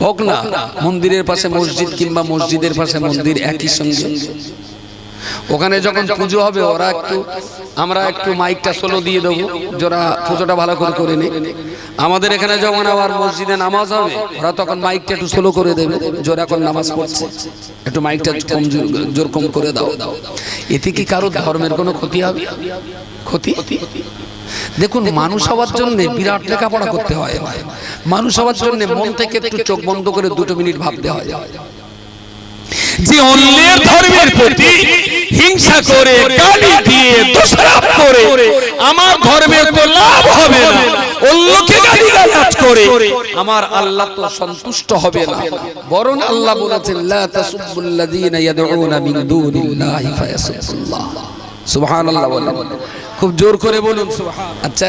হোক না মন্দিরের পাশে মসজিদ কিংবা মসজিদের পাশে মন্দির একই সঙ্গে, ওখানে যখন পুজো হবে ওরা একটু আমরা একটু মাইকটা সোলো দিয়ে দেবো, যারা পুজোটা ভালো করে করে নে। আমাদের এখানে যখন আবার মসজিদে নামাজ হবে ওরা তখন মাইকটা একটু সোলো করে দেবে, যারা এখন নামাজ পড়ছে একটু মাইকটা কম জোর কম করে দাও। এতে কি কারো ধর্মের কোনো ক্ষতি হবে? ক্ষতি? দেখুন, মানুষ হওয়ার জন্য বিরাট লেখাপড়া করতে হয়। মানুষ হওয়ার জন্য মন থেকে একটু চোখ বন্ধ করে 2 মিনিট ভাবতে হয় যে অন্যের ধর্মের প্রতি হিংসা করে, গালি দিয়ে, দোষারোপ করে আমার ধর্মের তো লাভ হবে না, অন্যকে গালিগালাজ করে আমার আল্লাহ তো সন্তুষ্ট হবে না। বরং আল্লাহ বলেছেন লা তাসুবুল্লাযীনা ইয়াদউনা মিন দুনিল্লাহি ফায়াসুবুল্লাহ। সুবহানাল্লাহ বলেন, খুব জোর করে বলুন সুবহান। আচ্ছা,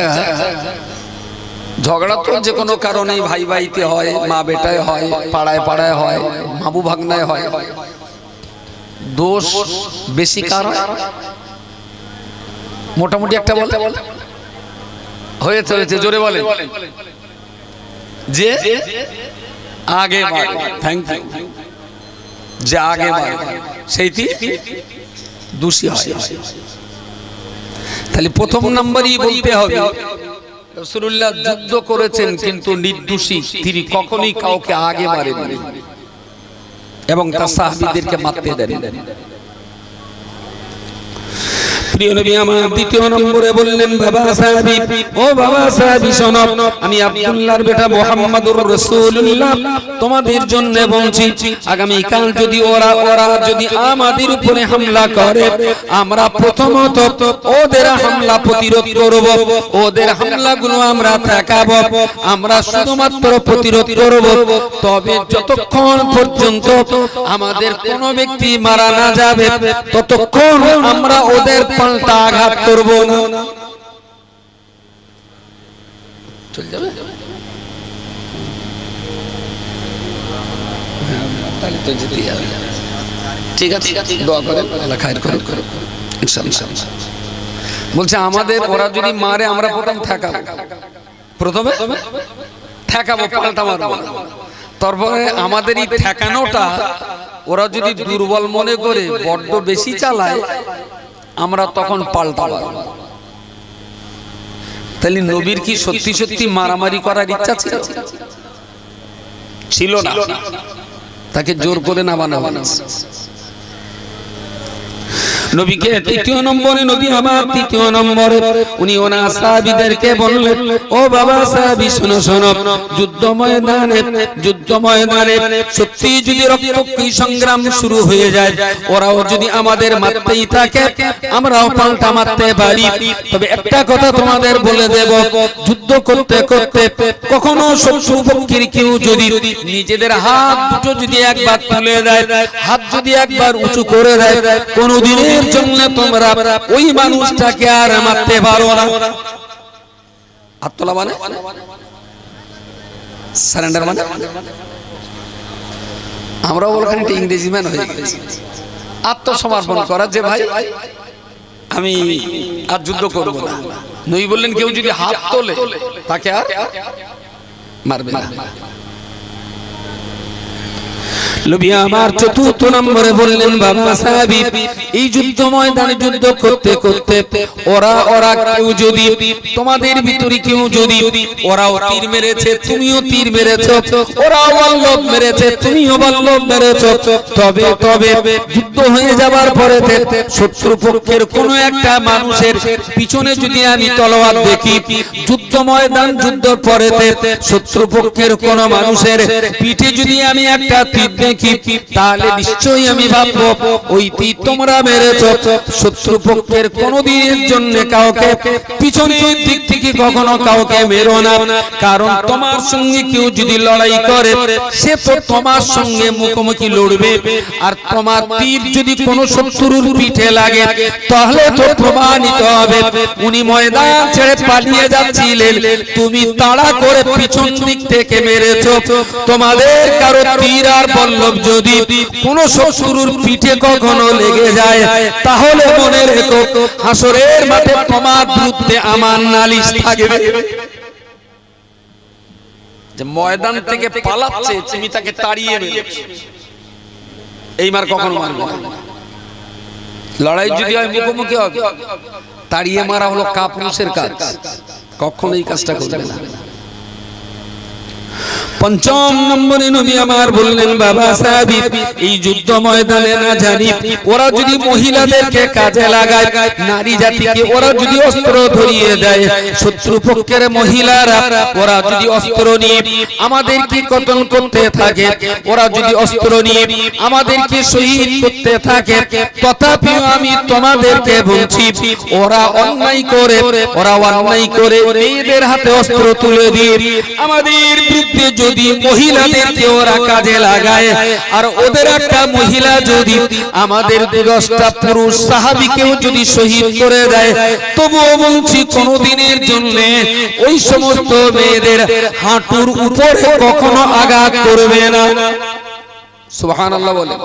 ঝগড়া তো যে কোনো কারণেই ভাই ভাইতে হয়, মা বেটায় হয়, পাড়ায় পাড়ায় হয়, মামু ভাগনায় হয়। দোষ বেশি কার হয়? মোটামুটি একটা বলে হয়েছে হয়েছে জোরে বলে যে আগে মারে। Thank you. যে আগে মারে সেইটি দোষী হয়। তাহলে প্রথম নাম্বারই বলতে হবে রাসূলুল্লাহ যুদ্ধ করেছেন কিন্তু নির্দোষী, তিনি কখনোই কাউকে আগে মারেননি এবং তার সাহাবীদেরকে মারতে দেননি। প্রিয় নবী আমার দ্বিতীয় নম্বরে বললেন বাবা সাহাবী, ও বাবা সাহাবী শোনো, আমি আব্দুল্লাহর বেটা মুহাম্মদুর রাসূলুল্লাহ তোমাদের জন্য বলছি, আগামী কাল যদি ওরা যদি আমাদের উপরে হামলা করে, আমরা প্রথমত ওদের হামলা প্রতিরোধ করব, ওদের হামলাগুলো আমরা ঠেকাবো, আমরা শুধুমাত্র প্রতিরোধ করব। তবে যতক্ষণ পর্যন্ত আমাদের কোনো ব্যক্তি মারা না যাবে ততক্ষণ আমরা ওদের পাল্টা আঘাত করব না। চল যাবে? তাহলে তো যেতেই হবে। ঠিক আছে, দোয়া করেন, আল্লাহ খায়ের করুক ইনশাআল্লাহ। বলছে আমাদের ওরা যদি মারে আমরা প্রথমে ঠেকাবো, পাল্টা মারবো। তারপরে আমাদের এই ঠেকানোটা ওরা যদি দুর্বল মনে করে বড্ড বেশি চালায় আমরা তখন পাল্টাবো। তাহলে নবীর কি সত্যি সত্যি মারামারি করার ইচ্ছা ছিল না? তাকে জোর করে না বানাবো। নবীকে তৃতীয় নম্বরে, নবী আমার তৃতীয় নম্বরে উনি ওনার সাহাবীদেরকে বললেন, ও বাবা সাহাবী শোনো শোনো, যুদ্ধ ময়দানে সত্যি যদি রক্তক্ষয়ী সংগ্রাম শুরু হয়ে যায়, ওরাও যদি আমাদের মারতেই থাকে আমরাও পাল্টা মারতে পারি। তবে একটা কথা তোমাদের বলে দেব, যুদ্ধ করতে করতে কখনো শত্রু পক্ষের কেউ যদি নিজেদের হাত দুটো যদি একবার তুলে দেয়, হাত যদি একবার উঁচু করে দেয়, কোনদিনের জন্য তোমরা ওই মানুষটাকে আর মারতে পারো না। হাত তোলা মানে সারেন্ডার, মানে আমরাও ওখানে একটা ইংরেজি ম্যান হয়ে গেছি। আত্মসমর্পণ করা, যে ভাই আমি আর যুদ্ধ করব না। নবী বললেন কেউ যদি হাত তোলে তাকে আর মারবে না। নবী আমার চতুর্থ নম্বরে বললেন, বাবা সাহাবী এই যুদ্ধ ময়দানে যুদ্ধ করতে করতে ওরা কেউ যদি তোমাদের ভিতরে কেউ যদি ওরাও তীর মেরেছে তুমিও তীর মেরেছো, ওরাও বল্লভ মেরেছে তুমিও বল্লভ মেরেছো, তবে যুদ্ধ হয়ে যাবার পরে শত্রু পক্ষের কোন একটা মানুষের পিছনে যদি আমি তলোয়ার দেখি, যুদ্ধ ময়দান যুদ্ধ পরে শত্রু পক্ষের কোন মানুষের পিঠে যদি আমি একটা তীর দেখি, তাহলে নিশ্চয়ই আমি ভাববো ওই তীর তোমরা মেরেছো। শত্রু পক্ষের কোনদিনের জন্য কাউকে পিছনের দিক থেকে কখনো কাউকে মেরো না, কারণ তোমার সঙ্গে কেউ যদি লড়াই করে সে তো তোমার সঙ্গে মুখোমুখি লড়বে, আর তোমার তীর যদি কোনো শত্রুর পিঠে লাগে তাহলে তো প্রমাণিত হবে উনি ময়দান ছেড়ে পালিয়ে যাচ্ছিলেন, তুমি তাড়া করে পিছন দিক থেকে মেরেছো। তোমাদের কারো তীর আর বল্লভ যদি কোন শত্রুর পিঠে কখনো লেগে যায় তাহলে মনে রেখো হাসরের মাঠে তোমার বিরুদ্ধে আমার নালিশ থাকবে। যে ময়দান থেকে পালাচ্ছে তুমি তাকে তাড়িয়ে মেরেছো, এই মার কখনো মারবে না। লড়াই যদি হয় মুখোমুখি হবে, তাড়িয়ে মারা হলো কাপুরুষের কাজ, কখনো এই কাজটা করবে না। পঞ্চম নম্বরে নবী আমার বললেন, বাবা সাহাবী এই যুদ্ধ ময়দানে না জানি ওরা যদি মহিলাদেরকে কাজে লাগায়, নারী জাতিকে ওরা যদি অস্ত্র ধরিয়ে দেয়, শত্রুপক্ষের মহিলারা ওরা যদি অস্ত্র নিয়ে আমাদেরকে কতল করতে থাকে, ওরা যদি অস্ত্র নিয়ে আমাদেরকে শহীদ করতে থাকে, তথাপিও আমি তোমাদেরকে বলছি ওরা অন্যায় করে মেয়েদের হাতে অস্ত্র তুলে দিয়ে আমাদের বিরুদ্ধে যদি মহিলাদেরকে ওরা কাজে লাগায়, আর ওদের একটা মহিলা যদি আমাদের 10টা পুরুষ সাহাবীকেও যদি শহীদ করে দেয়, তবুও বলছি কোনদিনের জন্য ওই সমস্ত মেয়েদের হাঁটুর উপরে কখনো আঘাত করবে না। সুবহানাল্লাহ বলে।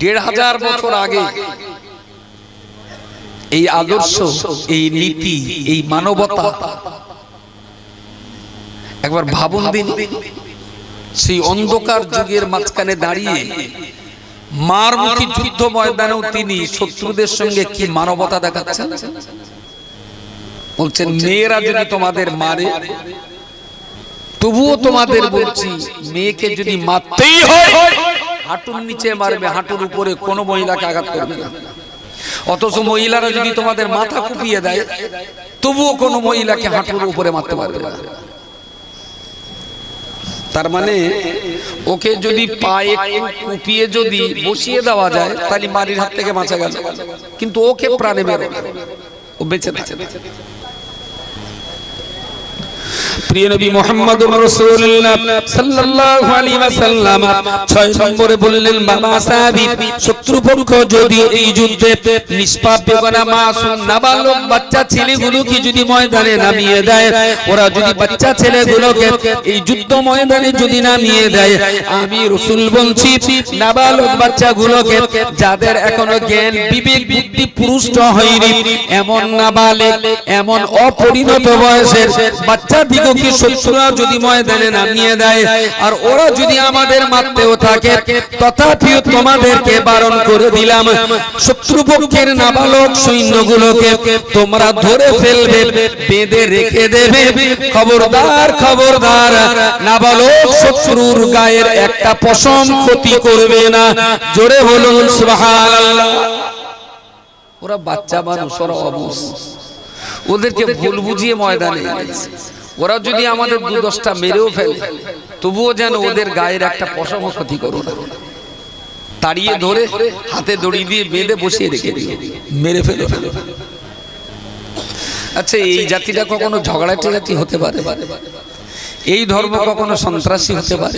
1500 বছর আগে এই আদর্শ, এই নীতি, এই মানবতা একবার ভাবুন দিন। সেই অন্ধকার যুগের মাঝখানে দাঁড়িয়ে মারমুখী যুদ্ধ ময়দানেও তিনি শত্রুদের সঙ্গে কি মানবতা দেখাচ্ছেন। বলছেন মেয়েরা যদি তোমাদের মারে, তবুও তোমাদের বলছি মেয়েকে যদি মারতেই হয় হাঁটুর নিচে মারবে, হাঁটুর উপরে কোনো মহিলাকে আঘাত করবে না। অথচ মহিলারা যদি তোমাদের মাথা কুপিয়ে দেয়, তবুও কোনো মহিলাকে হাঁটুর উপরে মারতে পারবে না। তার মানে ওকে যদি পায়ে কুপিয়ে যদি বসিয়ে দেওয়া যায়, তাহলে মারির হাত থেকে বাঁচা গেল, কিন্তু ওকে প্রাণে মেরে ও বেঁচে থাকে। প্রিয় নবী মুহাম্মদুর রাসূলুল্লাহ সাল্লাল্লাহু আলাইহি ওয়াসাল্লাম 6 নম্বরে বললেন, বাবা সাহাবী শত্রুপক্ষ যদি এই যুদ্ধে নিষ্পাপ বেগুনা মাসুম নাবালক বাচ্চা ছেলেগুলোকে যদি ময়দানে নামিয়ে দেয়, ওরা যদি বাচ্চা ছেলেগুলোকে এই যুদ্ধ ময়দানে যদি নামিয়ে দেয়, আমি রাসূল বলছি নাবালক বাচ্চাগুলোকে যাদের এখনো জ্ঞান বিবেক বুদ্ধি পুরুষ্ট হয়নি, এমন নাবালক এমন অপরিণত বয়সের বাচ্চা দিগকে শত্রুরা যদি ময়দানে নামিয়ে দেয়, আর ওরা যদি আমাদের মারতেও থাকে, তথাপিও তোমাদেরকে বারণ করে দিলাম শত্রুপক্ষের নাবালক সৈন্যগুলোকে তোমরা ধরে ফেলবে, বেঁধে রেখে দেবে। খবরদার খবরদার, নাবালক শত্রুর গায়ের একটা পশম ক্ষতি করবে না। জোরে বলুন সুবহানাল্লাহ। ওরা বাচ্চা মানুষ, ওরা অবুঝ, ওদেরকে ভুল বুঝিয়ে ময়দানে এনেছে। ওরা যদি আমাদের 2-10টা মেরেও ফেলে, তবুও যেন ওদের গায়ের একটা পশম ক্ষতি করো না। তাড়িয়ে ধরে হাতে দড়ি দিয়ে বেঁধে বসিয়ে রেখে দিয়ে মেরে ফেলে। আচ্ছা, এই জাতিটা কখনো ঝগড়াটে জাতি হতে পারে? এই ধর্ম কখনো সন্ত্রাসী হতে পারে?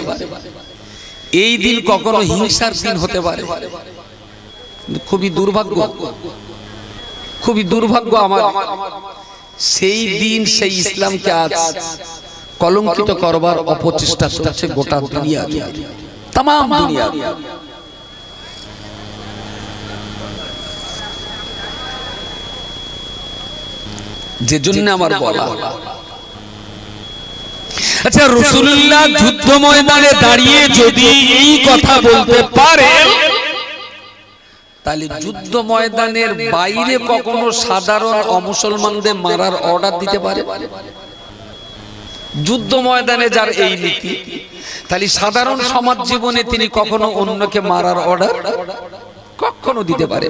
এই দিন কখনো হিংসার দিন হতে পারে? খুবই দুর্ভাগ্য, খুবই দুর্ভাগ্য আমার। সেই দিন সেই ইসলামকে আজ কলঙ্কিত করবার অপচেষ্টা চলছে গোটা দুনিয়া, তামাম দুনিয়া। যে জন্য আমার বলা, আচ্ছা রাসূলুল্লাহ যুদ্ধ ময়দানে দাঁড়িয়ে যদি এই কথা বলতে পারে, তাহলে যুদ্ধ ময়দানের বাইরে কখনো সাধারণ অমুসলমানদের মারার অর্ডার দিতে পারে? যুদ্ধ ময়দানে যার এই নীতি, তাহলে সাধারণ সমাজ জীবনে তিনি কখনো অন্যকে মারার অর্ডার কখনো দিতে পারে?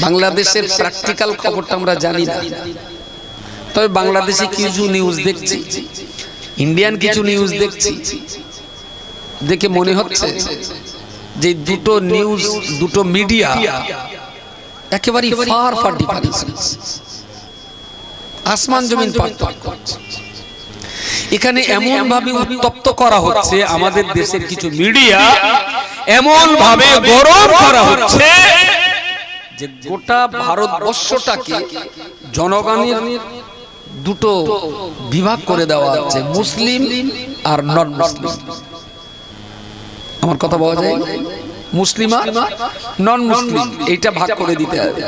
বাংলাদেশের প্র্যাকটিক্যাল খবরটা আমরা জানি না, তবে বাংলাদেশে কিছু নিউজ দেখছি, ইন্ডিয়ান কিছু নিউজ দেখছি, দেখে মনে হচ্ছে যে দুটো নিউজ, দুটো মিডিয়া একেবারে ফার ডিফারেন্স, আসমান জমিন পার্থক্য। এখানে এমন ভাবে উত্তপ্ত করা হচ্ছে আমাদের দেশের কিছু মিডিয়া, এমন ভাবে গরম করা হচ্ছে যে গোটা ভারতবর্ষটাকে জনগণের দুটো বিভাগ করে দেওয়া হচ্ছে, মুসলিম আর নন মুসলিম। আমার কথা বলা যায়, মুসলিম আর নন মুসলিম, এইটা ভাগ করে দিতে হবে।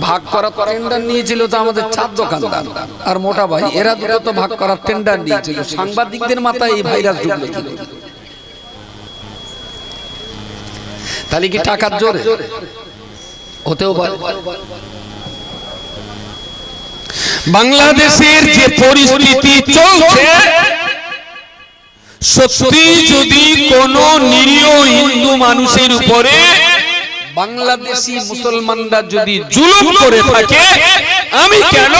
ভাগ করার টেন্ডার নিয়েছিল তো আমাদের 4 দোকানদার আর মোটা ভাই, এরা দুটো তো ভাগ করার টেন্ডার নিয়েছিল। সাংবাদিকদের মাথায় এই ভাইরাস ঢুকলো কি? তাহলে কি টাকার জোরে হতেও পারে? বাংলাদেশের যে পরিস্থিতি চলছে, সত্যি যদি কোন নিরীহ হিন্দু মানুষের উপরে বাংলাদেশি মুসলমানরা যদি জুলুম করে থাকে, আমি কেন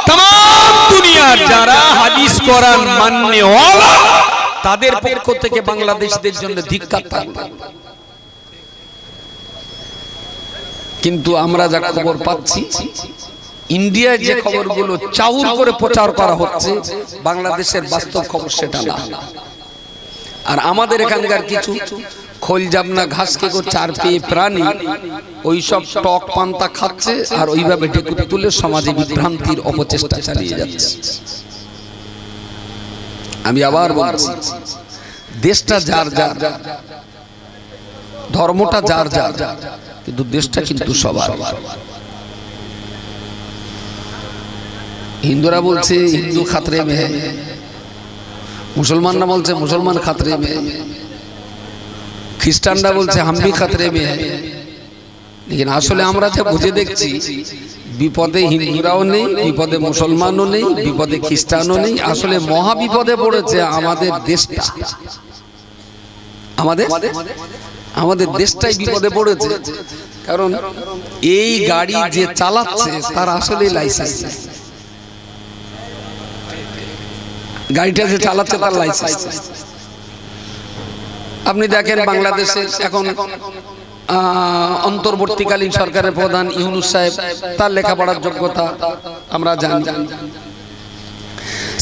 तमाम দুনিয়ার যারা হাদিস কোরআন মাননেওয়ালা তাদের পক্ষ থেকে বাংলাদেশীদের জন্য ধিক্কার থাকবে। কিন্তু আমরা যা খবর পাচ্ছি, ইন্ডিয়ার যে খবরগুলো চাউর করে প্রচার করা হচ্ছে, বাংলাদেশের বাস্তব খবর সেটা না। আর আমাদের এখানকার কিছু খোল জাবনা ঘাস খেকো 4 পেয়ে প্রাণী ওই সব টক পান্তা খাচ্ছে আর ওইভাবে ঢেকুর তুলে সমাজে বিভ্রান্তির অপচেষ্টা চালিয়ে যাচ্ছে। আমি আবার বলছি, দেশটা যার যার, ধর্মটা যার যার, কিন্তু দেশটা কিন্তু সবার। হিন্দুরা বলছে হিন্দু খাতরে মে, মুসলমানরা বলছে মুসলমান খাতরে মে, খ্রিস্টানরা বলছে হাম ভি খাতরে মে হ্যায়। लेकिन আসলে আমরা যা বুঝে দেখছি, বিপদে হিন্দুরাও নেই, বিপদে মুসলমানও নেই, বিপদে খ্রিস্টানও নেই, আসলে মহা বিপদে পড়েছে আমাদের দেশটা। আমাদের দেশটাই বিপদে পড়েছে। কারণ এই গাড়ি যে চালাচ্ছে তার আসলে লাইসেন্স নেই, গাড়িটা যে চালাচ্ছে তার লাইসেন্স। আপনি দেখেন বাংলাদেশে এখন অন্তর্বর্তীকালীন সরকারের প্রধান ইউনূস সাহেব, তার লেখাপড়ার যোগ্যতা আমরা জানি।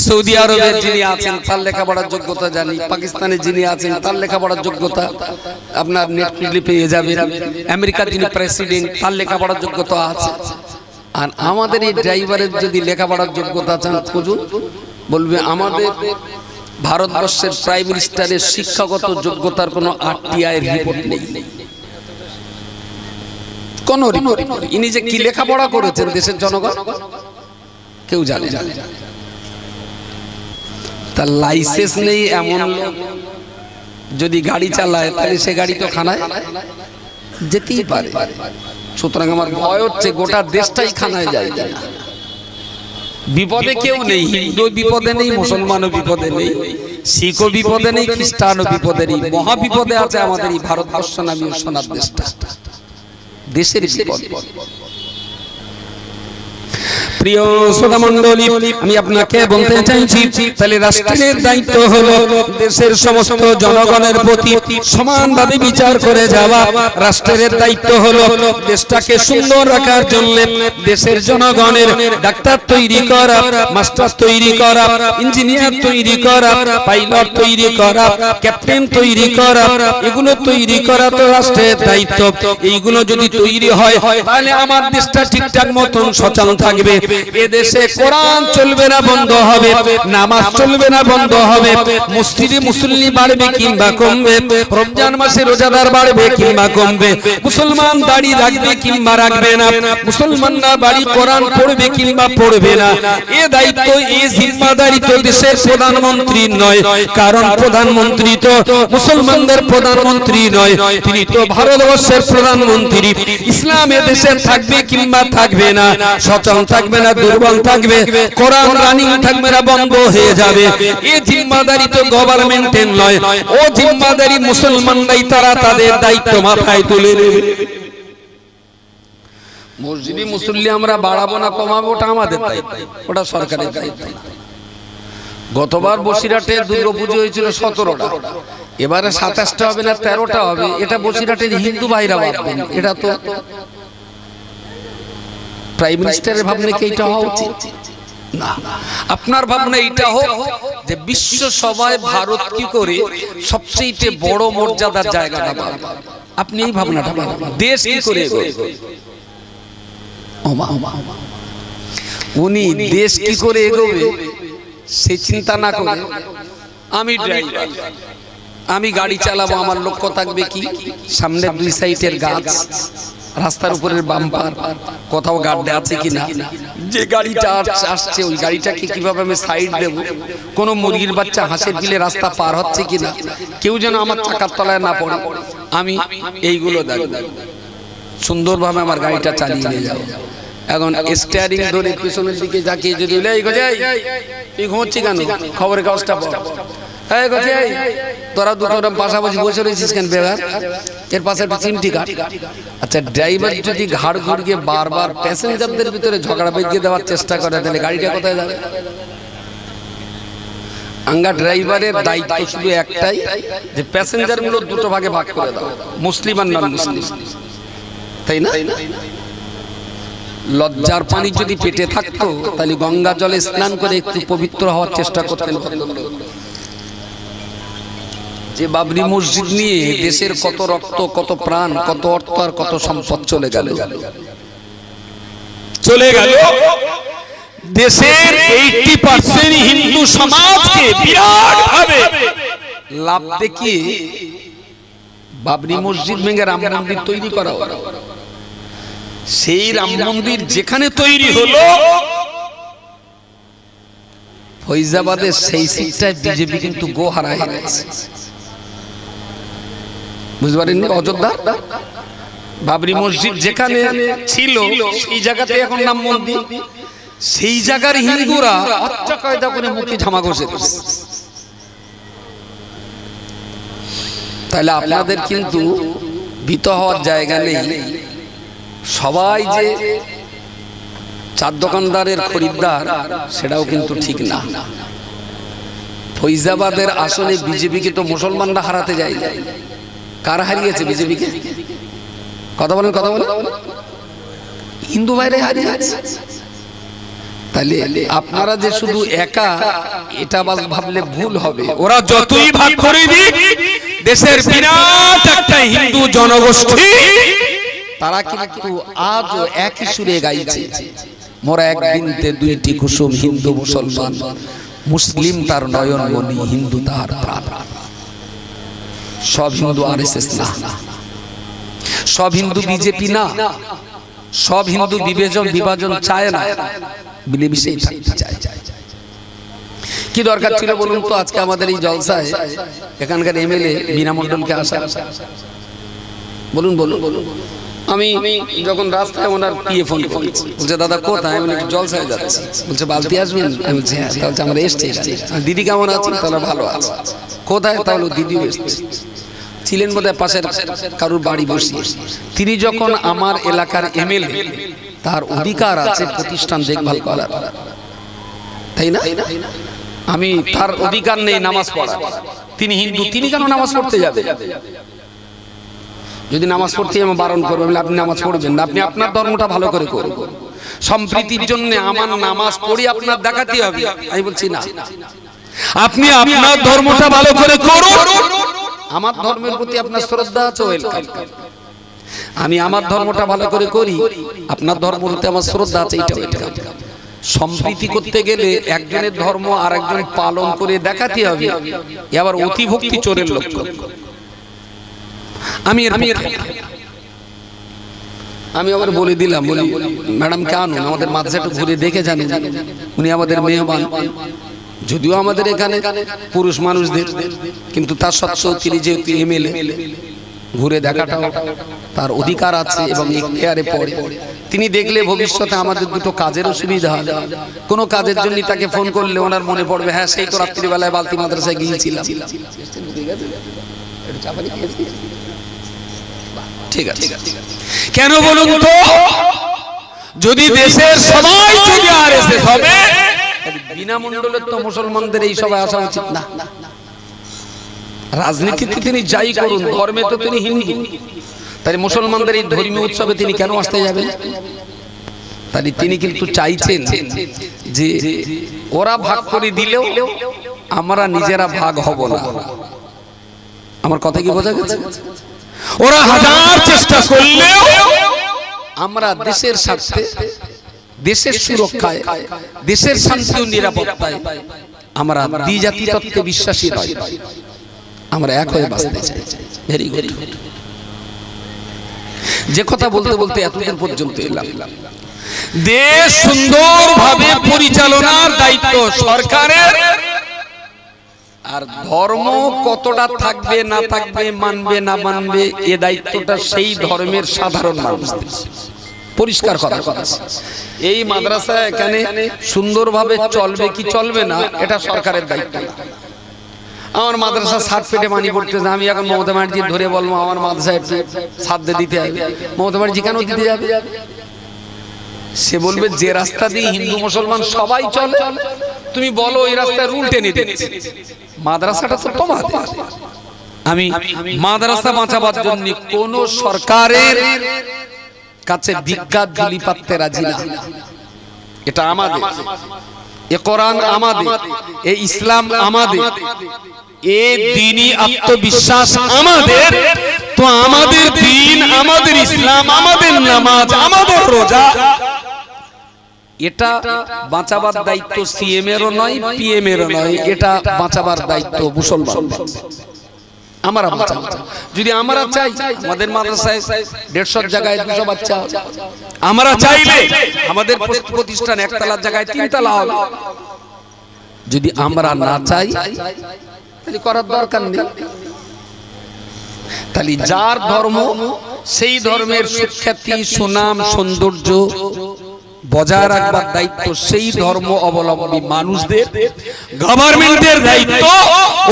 সৌদি আরবের যিনি আছেন তার লেখাপড়ার যোগ্যতা জানি। পাকিস্তানে যিনি আছেন তার লেখাপড়ার যোগ্যতা আপনার নেট খুঁজলে পেয়ে যাবেন। আমেরিকার যিনি প্রেসিডেন্ট তার লেখাপড়ার যোগ্যতা আছে। আর আমাদের এই ড্রাইভারের যদি লেখাপড়ার যোগ্যতা চান খুঁজুন, বলবে আমাদের ভারতবর্ষের প্রাইম মিনিস্টারের শিক্ষাগত যোগ্যতার কোনো RTI এর রিপোর্ট নেই, কোন রিপোর্ট। ইনি যে কি লেখাপড়া করেছেন দেশের জনগণ কেউ জানে না। তার লাইসেন্স নেই এমন লোক যদি গাড়ি চালায়, তাহলে সে গাড়ি তো খানায় যেতেই পারে। সুতরাং আমার ভয় হচ্ছে গোটা দেশটাই খানায় যায়। বিপদে কেউ নেই, হিন্দু বিপদে নেই, মুসলমানও বিপদে নেই, শিখও বিপদে নেই, খ্রিস্টানও বিপদে নেই। মহা বিপদে আছে আমাদের এই ভারতবর্ষ নামীয় সোনার দেশটা, দেশের বিপদ। প্রিয় শ্রোতা মণ্ডলী, আমি আপনাকে বলতে চাইছি, তাহলে রাষ্ট্রের দায়িত্ব হলো দেশের সমস্ত জনগণের প্রতি সমানভাবে বিচার করে যাওয়া। রাষ্ট্রের দায়িত্ব হলো দেশটাকে সুন্দর রাখার জন্য দেশের জনগণের ডাক্তার তৈরি করা, মাস্টার তৈরি করা, ইঞ্জিনিয়ার তৈরি করা, পাইলট তৈরি করা, ক্যাপ্টেন তৈরি করা, এগুলো তৈরি করা তো রাষ্ট্রের দায়িত্ব। এইগুলো যদি তৈরি হয় তাহলে আমার দেশটা ঠিকঠাক মতন সচল থাকবে। এদেশে কোরআন চলবে না, বন্ধ হবে, নামাজ চলবে না, বন্ধ হবে, মসজিদে মুসল্লি বাড়বে কিংবা কমবে, রমজান মাসে রোজাদার বাড়বে কিংবা কমবে, মুসলমান দাড়ি রাখবে কিংবা রাখবে না, মুসলমানরা বাড়ি কোরআন পড়বে কিংবা পড়বে না। এ দায়িত্ব, এ জিম্মাদারি তো দেশের প্রধানমন্ত্রী নয়, কারণ প্রধানমন্ত্রী তো মুসলমানদের প্রধানমন্ত্রী নয়, তিনি তো ভারতবর্ষের প্রধানমন্ত্রী। ইসলাম এ দেশে থাকবে কিংবা থাকবে না, সচল থাকবে না, দুর্বল থাকবে, কোরআন রানিং থাকবে না, বন্ধ হয়ে যাবে। এই জিম্মাদারি তো গভর্নমেন্টের নয়, ও জিম্মাদারি মুসলমানরাই তারা তাদের দায়িত্ব মাথায় তুলে নেবে। মসজিদে মুসল্লি আমরা বাড়াবো না কমাবো ওটা আমাদের দায়িত্ব, ওটা সরকারের দায়িত্ব। গতবার বসিরহাটে দুর্গাপুজো হয়েছিল 17টা, এবারে 27টা হবে না 13টা হবে। এটা বসিরহাটের হিন্দু ভাইরা ভাববেন, এটা তো প্রাইম মিনিস্টারের ভাবনা কি এটা হওয়া উচিত না। আপনার ভাবনা এটা হোক যে বিশ্ব সভায় ভারত কি করে সবচেয়ে বড় মর্যাদার জায়গাটা পাবে। আপনি এই ভাবনাটা ভাবুন, দেশ কি করে এগোবে। উনি দেশ কি করে এগোবে সে চিন্তা না করে, আমি ড্রাইভার, আমি গাড়ি চালাবো, আমার লক্ষ্য থাকবে কি সামনে 2 সাইডের গাছ, রাস্তার উপরের বাম্পার কোথাও গাড্ডে আছে কিনা, যে গাড়িটা আসছে ওই গাড়িটাকে কিভাবে আমি সাইড দেব, কোন মুরগির বাচ্চা হাঁসের পিলে রাস্তা পার হচ্ছে কিনা, কেউ যেন আমার চাকার তলায় না পড়ে, আমি এইগুলো দেখব, সুন্দরভাবে আমার গাড়িটা চালিয়ে নিয়ে যাবো। এখন স্টিয়ারিং ধরে পিছনের দিকে তাকিয়ে যদি তুই ঘুমোচ্ছি কেন, খবরের কাগজটা পড়, তোরা দুটো পাশাপাশি বসে রয়েছিস কেন বেগার, এর পাশে একটা চিমটি কাট। আচ্ছা, ড্রাইভার যদি ঘাড় ঘুরিয়ে বারবার প্যাসেঞ্জারদের ভিতরে ঝগড়া বেঁধিয়ে দেওয়ার চেষ্টা করে, তাহলে গাড়িটা কোথায় যাবে? আঙ্গা ড্রাইভারের দায়িত্ব শুধু একটাই, যে প্যাসেঞ্জার গুলো দুটো ভাগে ভাগ করে দাও, মুসলিম আর নন মুসলিম, তাই না? লজ্জার পানি যদি পেটে থাকতো তাহলে গঙ্গা জলে স্নান করে একটু পবিত্র হওয়ার চেষ্টা করতেন। যে বাবরি মসজিদ নিয়ে দেশের কত রক্ত, কত প্রাণ, কত অর্থ আর কত সম্পদ চলে গেল। দেশের 80% হিন্দু সমাজকে বিরাট ভাবে লাভ দেখিয়ে বাবরি মসজিদ ভেঙে রাম মন্দির তৈরি করা হলো। সেই রাম মন্দির যেখানে তৈরি হলো, ফৈজাবাদের সেই সিটটায় বিজেপি কিন্তু গো হারায় গেছে। বুঝতে পারেননি? অযোধ্যা বাবরি মসজিদ যেখানে ছিল সেই জায়গাতে এখন রাম মন্দির, সেই জায়গার হিন্দুরা আচ্ছা কায়দা করে মুখে ঝামা ঘষে দিচ্ছে। তাহলে আপনাদের কিন্তু ভীত হওয়ার জায়গা নেই। সবাই যে চার দোকানদারের খরিদ্দার সেটাও কিন্তু ঠিক না। ফৈজাবাদের আসনে বিজেপিকে তো মুসলমানরা হারাতে যায়, কারা হারিয়েছে বিজেপিকে? কথা বলেন, কথা বলেন। হিন্দু ভাইরে হারিয়েছে। তাহলে আপনারা যে শুধু একা, এটা ভাবলে ভুল হবে। ওরা যতই ভাগ করে দিক, দেশের বিরাট একটা হিন্দু জনগোষ্ঠী, তারা কিন্তু আজও একই সুরে গাইছে, মোরা এক বিনতে দুইটি কুসুম, হিন্দু মুসলমান, মুসলিম তার নয়নমণি, হিন্দু তার প্রাণ। সব হিন্দু আরএসএস না, সব হিন্দু বিজেপি না, সব হিন্দু বিভাজন চায় না, মিলেমিশেই থাকতে চায়। কি দরকার ছিল বলুন তো আজকে আমাদের এই জলসায় এখানকার এমএলএ মীনা মণ্ডলকে আসা? বলুন বলুন বলুন। আমি যখন রাস্তায় ওনার পিএ ফোন করেছি, বলছে দাদা কোথায়? আমি জলসায় যাচ্ছি। বলছে বালতি আসবেন? আমি বলছি হ্যাঁ। তাহলে আমরা এসছি। দিদি কেমন আছেন? তাহলে ভালো আছে। কোথায়? তাহলে দিদিও এসছে। ছিলেন বোধহয় পাশের কারুর বাড়ি বসিয়ে। তিনি যখন আমার এলাকার এমএলএ, তার অধিকার আছে প্রতিষ্ঠান দেখভাল করার, তাই না? আমি তার অধিকার নেই নামাজ পড়ার। তিনি হিন্দু, তিনি কেন নামাজ পড়তে যাবে? যদি নামাজ পড়তে আমি বারণ করবো, আপনি নামাজ পড়বেন না, আপনি আপনার ধর্মটা ভালো করে করবেন। সম্প্রীতির জন্য আমার নামাজ পড়ি আপনার দেখাতে হবে। আমি বলছি না, আপনি আপনার ধর্মটা ভালো করে করুন। আমার ধর্মের প্রতি আপনার শ্রদ্ধা আছে, ওয়েলকাম। আমি আমার ধর্মটা ভালো করে করি, আপনার ধর্মের প্রতি আমার শ্রদ্ধা আছে, এটা ওয়েলকাম। সম্প্রীতি করতে গেলে একজনের ধর্ম আর একজন পালন করে দেখাতে হবে, এবার অতিভক্তি চোরের লক্ষণ। আমি আবার বলে দিলাম, বলি ম্যাডাম কেন আমাদের মাদ্রাসা একটু ঘুরে দেখে জানি, উনি আমাদের মেহমান। যদিও আমাদের এখানে পুরুষ মানুষদের, কিন্তু তার সত্ত্বেও তিনি যেহেতু এমএলএ, ঘুরে দেখাটাও তার অধিকার আছে এবং এখতিয়ারে পড়ে। তিনি দেখলে ভবিষ্যতে আমাদের দুটো কাজেরও সুবিধা হয়। কোনো কাজের জন্য তাকে ফোন করলে ওনার মনে পড়বে, হ্যাঁ সেই তো রাত্রিবেলায় বালতি মাদ্রাসায় গিয়েছিলাম। ঠিক আছে, কেন বলুন তো? যদি দেশের সবাই যদি আরএসএস হবে, বিনা মণ্ডলের তো মুসলমানদের এই সবাই আসা উচিত না। রাজনীতিতে তিনি যাই করুন, ধর্মে তো তিনি হিন্দু, তাই মুসলমানদের এই ধর্মীয় উৎসবে তিনি কেন আসতে যাবেন? তাই তিনি কিন্তু চাইছেন যে ওরা ভাগ করে দিলেও আমরা নিজেরা ভাগ হব না। আমার কথা কি বোঝা গেছে? ওরা হাজার চেষ্টা করলেও আমরা দেশের স্বার্থে, দেশের সুরক্ষায়, দেশের শান্তি ও নিরাপত্তায় আমরা দ্বিজাতি তত্ত্বে বিশ্বাসী নই, আমরা এক হয়ে বাঁচতে চাই। Very good. যে কথা বলতে বলতে এতদিন পর্যন্ত এলাম, দেশ সুন্দরভাবে পরিচালনার দায়িত্ব সরকারের, আর ধর্ম কতটা থাকবে না থাকবে, মানবে না মানবে, এ দায়িত্বটা সেই ধর্মের সাধারণ মানুষদের। পরিষ্কার কথা, এই মাদ্রাসা এখানে সুন্দরভাবে চলবে কি চলবে না এটা সরকারের দায়িত্ব না। আমার মাদ্রাসা ছাদ পেটে মানি পড়তেছে, আমি এখন মমতা ব্যানার্জি ধরে বলবো আমার মাদ্রাসা একটু ছাদ দিতে হবে, মমতা ব্যানার্জি কেন দিতে যাবে? সে বলবে যে রাস্তা দিয়ে হিন্দু মুসলমান সবাই চলে, তুমি বলো এই রাস্তায় রুল টেনে দিচ্ছে, মাদ্রাসাটা তো তোমাদের। আমি মাদ্রাসা বাঁচাবার জন্য কোন সরকারের কাছে ভিক্ষা ঝুলি পাততে রাজি না। এটা আমাদের, এ কোরআন আমাদের, এ ইসলাম আমাদের, এ দ্বীনি আত্মবিশ্বাস আমাদের। তো আমাদের দ্বীন, আমাদের ইসলাম, আমাদের নামাজ, আমাদের রোজা, এটা বাঁচাবার দায়িত্ব সিএম এরও নয়, পিএম এরও নয়, এটা বাঁচাবার দায়িত্ব মুসলমানদের। আমরা বাঁচাবো। যদি আমরা চাই আমাদের মাদ্রাসায় 150 জায়গায় 200 বাচ্চা, আমরা চাইলে আমাদের প্রতিষ্ঠান একতলার জায়গায় 3 তলা হবে। যদি আমরা না চাই তাহলে করার দরকার নেই। তাহলে যার ধর্ম সেই ধর্মের সুখ্যাতি, সুনাম, সৌন্দর্য বজায় রাখবার দায়িত্ব সেই ধর্ম অবলম্বী মানুষদের। গভর্নমেন্টের দায়িত্ব,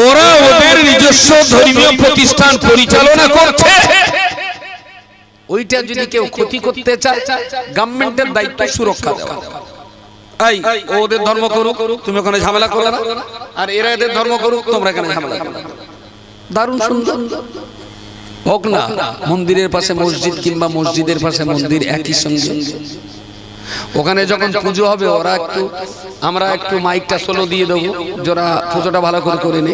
ওরা ওদের নিজস্ব ধর্মীয় প্রতিষ্ঠান পরিচালনা করছে। ওইটা যদি কেউ ক্ষতি করতে চায়, গভর্নমেন্টের দায়িত্ব সুরক্ষা দেওয়া। এই ওদের ধর্ম করুক, তুমি ওখানে ঝামেলা করো না, আর এরা এদের ধর্ম করুক, তোমরা এখানে ঝামেলা করো না। দারুণ সুন্দর হোক না, মন্দিরের পাশে মসজিদ কিংবা মসজিদের পাশে মন্দির একই সঙ্গে। ওখানে যখন পুজো হবে ওরা একটু, আমরা একটু মাইকটা স্লো দিয়ে দেবো, যারা পুজোটা ভালো করে করে নে।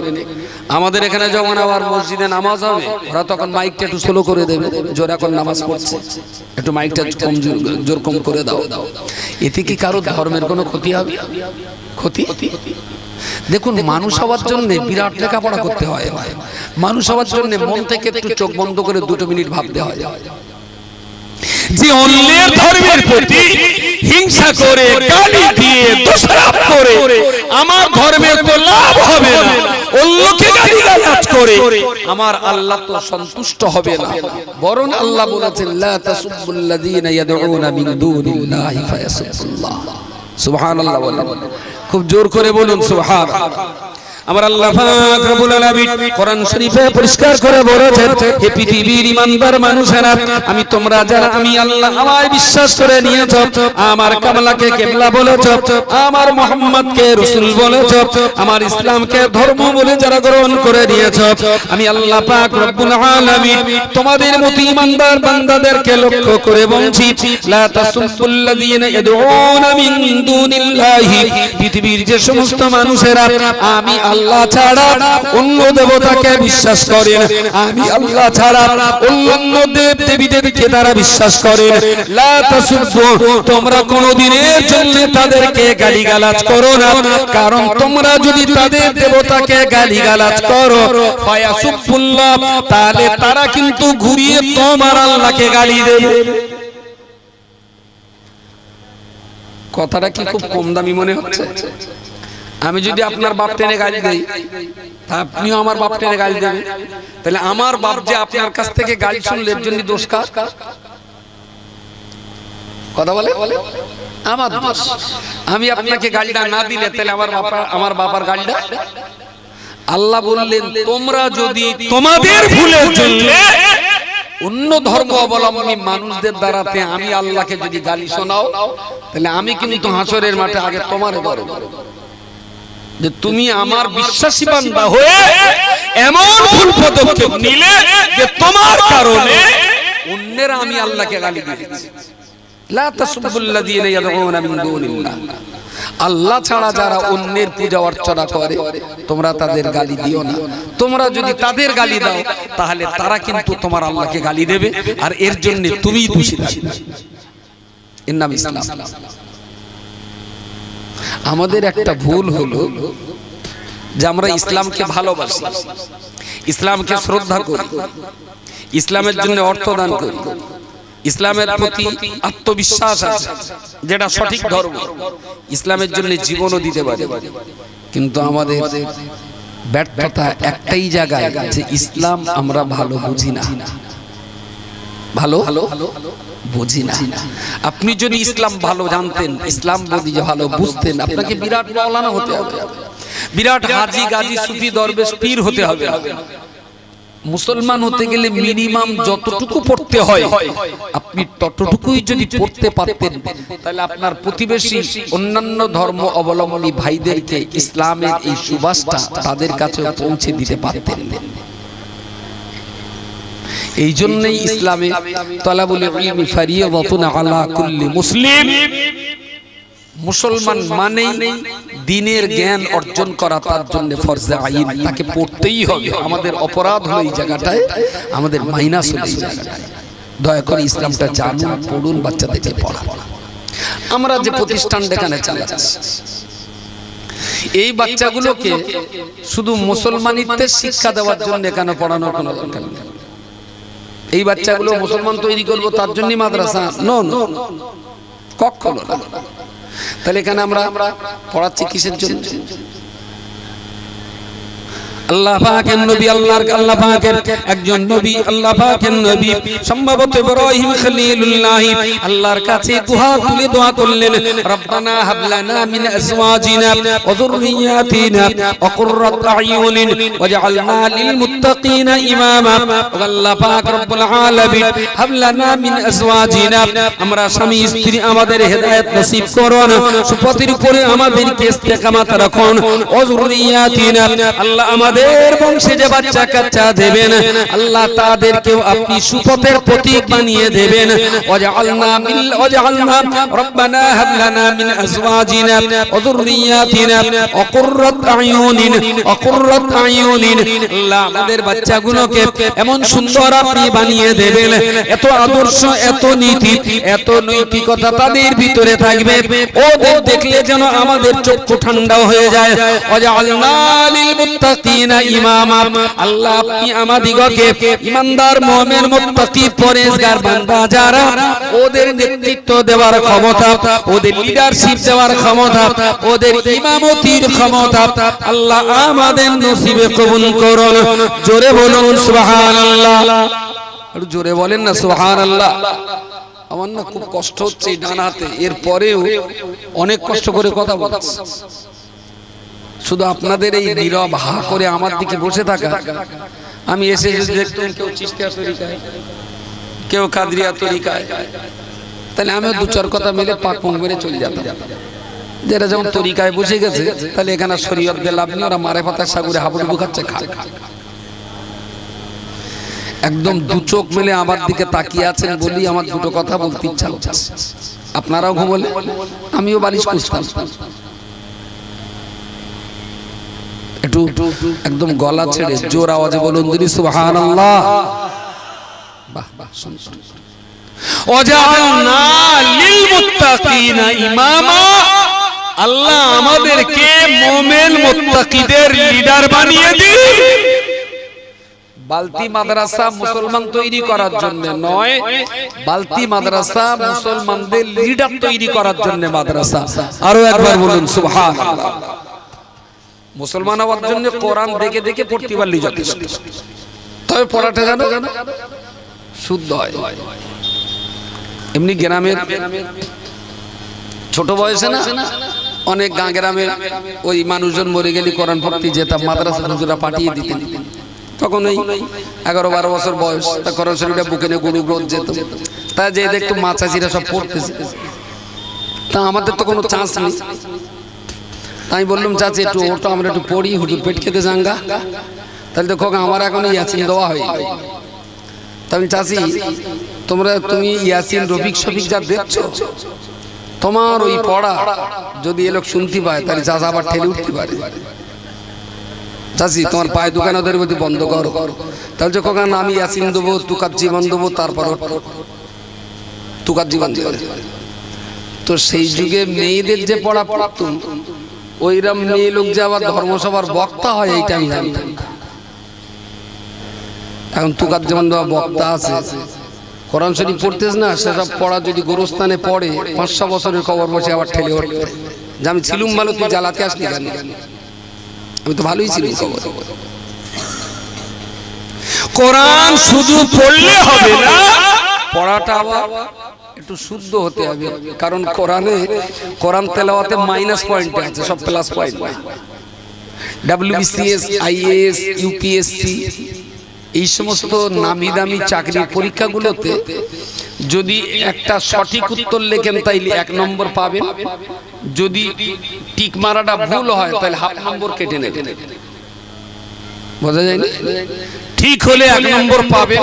আমাদের এখানে যখন আবার মসজিদে নামাজ হবে ওরা তখন মাইকটা একটু স্লো করে দেবে, যারা এখন নামাজ পড়ছে একটু মাইকটা কম জোর কম করে দাও। এতে কি কারো ধর্মের কোনো ক্ষতি হবে? ক্ষতি? দেখুন, মানুষ হওয়ার জন্য বিরাট লেখাপড়া করতে হয়। মানুষ হওয়ার জন্য মন থেকে একটু চোখ বন্ধ করে 2 মিনিট ভাবতে হয়। যে অন্যের ধর্মের প্রতি হিংসা করে, গালি দিয়ে, দোষারোপ করে, আমার ধর্মের তো লাভ হবে না, অন্যকে গালিগালাজ করে আমার আল্লাহ তো সন্তুষ্ট হবে না। বরং আল্লাহ বলেছেন লা তাসুবুল্লাযীনা ইয়াদউনা মিন দুনিল্লাহি ফায়াসুবুল্লাহ। সুবহানাল্লাহ বলেন, খুব জোর করে বলুন সুবহানাল্লাহ। আমার আল্লাহ পাক রব্বুল আলামিন কোরআন শরীফে পরিষ্কার করে বলেছেন, হে পৃথিবীর ঈমানদার মানুষেরা, আমি তোমরা যারা আমি আল্লাহ আমায় বিশ্বাস করে নিয়েছো, আমার কামলাকে কিবলা বলেছো, আমার মুহাম্মদকে রাসূল বলেছো, আমার ইসলামকে ধর্ম বলে যারা গ্রহণ করে নিয়েছো, আমি আল্লাহ পাক রব্বুল আলামিন তোমাদের মতো ঈমানদার বান্দাদেরকে লক্ষ্য করে বলছি, লা তাসুবুল্লাযীনা ইয়াদউনা মিন দুনিল্লাহি, পৃথিবীর যে সমস্ত মানুষেরা আমি আল্লাহ ছাড়া অন্য দেবতাকে বিশ্বাস করেন, আমি আল্লাহ ছাড়া অন্য দেব দেবীদেরকে তারা বিশ্বাস করেন, লা তাসুব্বু, তোমরা কোনদিনের জন্য তাদেরকে গালিগালাজ করো না, কারণ তোমরা যদি তাদের দেবতাকে গালিগালাজ করো ফায়াসুবুল্লাহ, তাহলে তারা কিন্তু ঘুরিয়ে তোমার আল্লাহকে গালি দেবে। কথাটা কি খুব কম দামি মনে হচ্ছে? আমি যদি আপনার বাপ টেনে গালি দেই, আপনিও আমার বাপ টেনে গালি দেবেন, তাহলে আমার বাপ যে আপনার কাছ থেকে গালি শুনলে এর জন্য দোষ কার? কথা বলে আমার দোষ। আমি আপনাকে গালিটা না দিলে তাহলে আমার বাবার গালিটা। আল্লাহ বললেন, তোমরা যদি তোমাদের ভুলের জন্য অন্য ধর্ম অবলম্বী মানুষদের দ্বারাতে আমি আল্লাহকে যদি গালি শোনাও, তাহলে আমি কিন্তু হাসরের মাঠে আগে তোমারে ধরব, যে তুমি আমার বিশ্বাসী বান্দা হয়ে এমন ভুল পদক্ষেপ নিলে যে তোমার কারণে অন্যেরা আমি আল্লাহকে গালি দিয়েছি। লা তাসুবুল্লাযীনা ইয়াদউনা মিন দুনিল্লাহ, আল্লাহ ছাড়া যারা অন্যের পূজা অর্চনা করে তোমরা তাদের গালি দিও না। তোমরা যদি তাদের গালি দাও তাহলে তারা কিন্তু তোমার আল্লাহকে গালি দেবে, আর এর জন্য তুমিই দোষী থাকবে। এর নাম ইসলাম। আমাদের একটা ভুল হলো যে আমরা ইসলামকে ভালোবাসি, ইসলামকে শ্রদ্ধা করি, ইসলামের জন্য অর্থ দান করি, ইসলামের প্রতি আত্মবিশ্বাস আছে, যেটা সঠিক ধর্ম, ইসলামের জন্য জীবনও দিতে পারে। কিন্তু আমাদের ব্যর্থতা একটাই জায়গায়, যে ইসলাম আমরা ভালো বুঝি না, ভালো বুঝি না। আপনি যদি ইসলাম ভালো জানতেন, ইসলাম যদি ভালো বুঝতেন, আপনাকে বিরাট মাওলানা হতে হবে, বিরাট হাজি গাজী সুফি দরবেশ পীর হতে হবে। মুসলমান হতে গেলে মিনিমাম যতটুকু পড়তে হয়, আপনি ততটুকুই যদি পড়তে পারতেন, তাহলে আপনার প্রতিবেশী অন্যান্য ধর্ম অবলম্বনী ভাইদেরকে ইসলামের এই সুবাসটা তাদের কাছে পৌঁছে দিতে পারতেন। এই জন্যই ইসলামে তালাবুল ইলমি ফারিয়াদাতুন আলা কুল্লি মুসলিম, মুসলমান মানেই দ্বীনের জ্ঞান অর্জন করা তার জন্য ফরজে আইন, তাকে পড়তেই হবে। আমাদের অপরাধ হলো এই জায়গাটায়, আমাদের মাইনাস হলো এই জায়গাটায়। দয়া করে ইসলামটা জানুন, পড়ুন, বাচ্চাদেরকে পড়ান। আমরা যে প্রতিষ্ঠান এখানে চালাচ্ছি, এই বাচ্চাগুলোকে শুধু মুসলমানিত্বের শিক্ষা দেওয়ার জন্য এখানে পড়ানোর কোনো দরকার নেই। এই বাচ্চাগুলো মুসলমান তৈরি করবো তার জন্য মাদ্রাসা, নো নো, কখনো না। তাহলে এখানে আমরা পড়াচ্ছি কিসের জন্য? আল্লাহ পাকের নবী, আল্লাহ পাকের একজন নবী, আল্লাহ পাকের নবী সম্ভবত ইব্রাহিম খলিলুল্লাহ আল্লাহর কাছে দুহা তুলে দোয়া করলেন, রব্বানা হাব লানা মিন আজওয়াজিনা ওয়া যুররিয়াতিনা ওয়া কুররাত আয়ুনিন ওয়াজআলনা লিল মুত্তাকিনা ইমামা। আল্লাহ পাক রব্বুল আলামিন হাব লানা মিন আজওয়াজিনা, আমরা স্বামী স্ত্রী আমাদের হেদায়েত নসিব করুন, সুপথের উপরে আমাদেরকে ইস্তেকামাত রাখুন। ওয়া যুররিয়াতিনা, আল্লাহ আমাদের বংশে যে বাচ্চা কাচ্চা দেবেন, আল্লাহ তাদেরকেও আপনি সুপথের প্রতীক বানিয়ে দেবেন। ওয়াজআলনা রব্বানা হাব লানা মিন আজওয়াজিনা ওয়া যুররিয়াতিনা ওয়া কুররাত আয়ুনিন ওয়া কুররাত আয়ুনিন, আল্লাহ আমাদের বাচ্চাগুলোকে এমন সুন্দর আপনি বানিয়ে দেবেন, এত আদর্শ, এত নীতি, এত নৈতিকতা তাদের ভিতরে থাকবে, ওদের দেখলে যেন আমাদের চক্ষু ঠান্ডা হয়ে যায়। ওয়াজআলনা লিল মুত্তাকিনা ইমামা, আল্লাহ আপনি আমাদিগকে ইমানদার মুমিন মুত্তাকি পরেজগার বান্দা যারা, ওদের নেতৃত্ব দেওয়ার ক্ষমতা, ওদের লিডারশিপ দেওয়ার ক্ষমতা, ওদের ইমামতির ক্ষমতা আল্লাহ আমাদের নসিবে কবুল করুন। জোরে বলুন সুবহানাল্লাহ, আর জোরে বলেন না সুবহানাল্লাহ। আমার না খুব কষ্ট হচ্ছে ডান হাতে, এরপরেও অনেক কষ্ট করে কথা বলছি। শুধু আপনাদের এই নীরব হা করে আমার দিকে বসে থাকা, আমি এসে দেখতাম কেউ চিশতিয়া তরিকায়, কেউ কাদরিয়া তরিকায়, তাহলে আমিও দু চার কথা মিলে পাক পং মেরে চলে যেতাম। যারা যেমন তরিকায় বসে গেছে, তাহলে এখানে শরীয়ত দিয়ে লাভ নেই, ওরা মারে পাতার সাগরে হাবুডুবু খাচ্ছে, খায়। একদম দু চোখ মিলে আমার দিকে তাকিয়ে আছেন বলি আমার দুটো কথা বলতে ইচ্ছা হচ্ছে। আপনারাও ঘুমলে, আমিও বালিশ খুঁজতাম। একটু একদম গলা ছেড়ে জোর আওয়াজে বলুন দিদি সুবহানাল্লাহ। বাহ বাহ, সুন্দর। ওয়াজআলনা লিল মুত্তাকিনা ইমামা, আল্লাহ আমাদেরকে মুমিন মুত্তাকিদের লিডার বানিয়ে দিন। বালতি মাদ্রাসা মুসলমান তৈরি করার জন্য নয়, বালতি মাদ্রাসা মুসলমানদের লিডার তৈরি করার জন্য মাদ্রাসা। আরো একবার বলুন সুবহানাল্লাহ। মুসলমান হওয়ার জন্য কোরআন দেখে দেখে পড়তে পারলেই যথেষ্ট, তবে পড়াটা জানো শুদ্ধ হয়। এমনি গ্রামের ছোট বয়সে না অনেক গাঁ গ্রামের ওই মানুষজন মরে গেলে কোরআন পড়তে যেতাম, মাদ্রাসা হুজুরা পাঠিয়ে দিতেন। তখন ওই 11-12 বছর বয়স, তা কোরআন শরীফটা বুকে নিয়ে গুরু রোজ যেত। তা যে দেখতো মা চাচিরা সব পড়তেছে, তা আমাদের তো কোনো চান্স নেই। তাই বললাম চাচি একটু ওটা আমরা একটু পড়ি, হুজুর পেট খেতে যাঙ্গা। তাহলে তো খোকা আমার এখন ইয়াসিন দেওয়া হয়। তাই চাচি তুমি ইয়াসিন রফিক শফিক যা দেখছো, তোমার ওই পড়া যদি এ লোক শুনতে পায়, তাহলে চাচা আবার ঠেলে উঠতে পারে। চাচি তোমার পায়ে দোকানদের মধ্যে বন্ধ করো। তাহলে যে খোকা আমি ইয়াসিন দেবো, তুকার জীবন দেবো, তারপর তুকার জীবন দেবো। তো সেই যুগে মেয়েদের যে পড়া পড়াতুম, ওইরকম মেয়ে লোক যে আবার ধর্মসভার বক্তা হয় এইটা আমি জানতাম। এখন তুকার যেমন বক্তা আছে, কোরআন শরীফ পড়তেছ না, সেসব পড়া যদি গোরস্থানে পড়ে 500 বছরের কবর বসে আবার ঠেলে উঠবে যে আমি ছিলুম ভালো, তুই জ্বালাতে আসলি কেন? আমি তো ভালোই ছিলাম কবর। কোরআন শুধু পড়লে হবে না, পড়াটা আবার একটু শুদ্ধ হতে হবে, কারণ কোরআন তেলাওয়াতে মাইনাস পয়েন্ট আছে, সব plus point. WBCS, IAS, UPSC এই সমস্ত নামি দামি চাকরির পরীক্ষাগুলোতে যদি একটা সঠিক উত্তর লেখেন তাইলে 1 নম্বর পাবেন, যদি টিক মারাটা ভুল হয় তাহলে হাফ নম্বর কেটে নেবেন। বোঝা যায় না? ঠিক হলে 1 নম্বর পাবেন,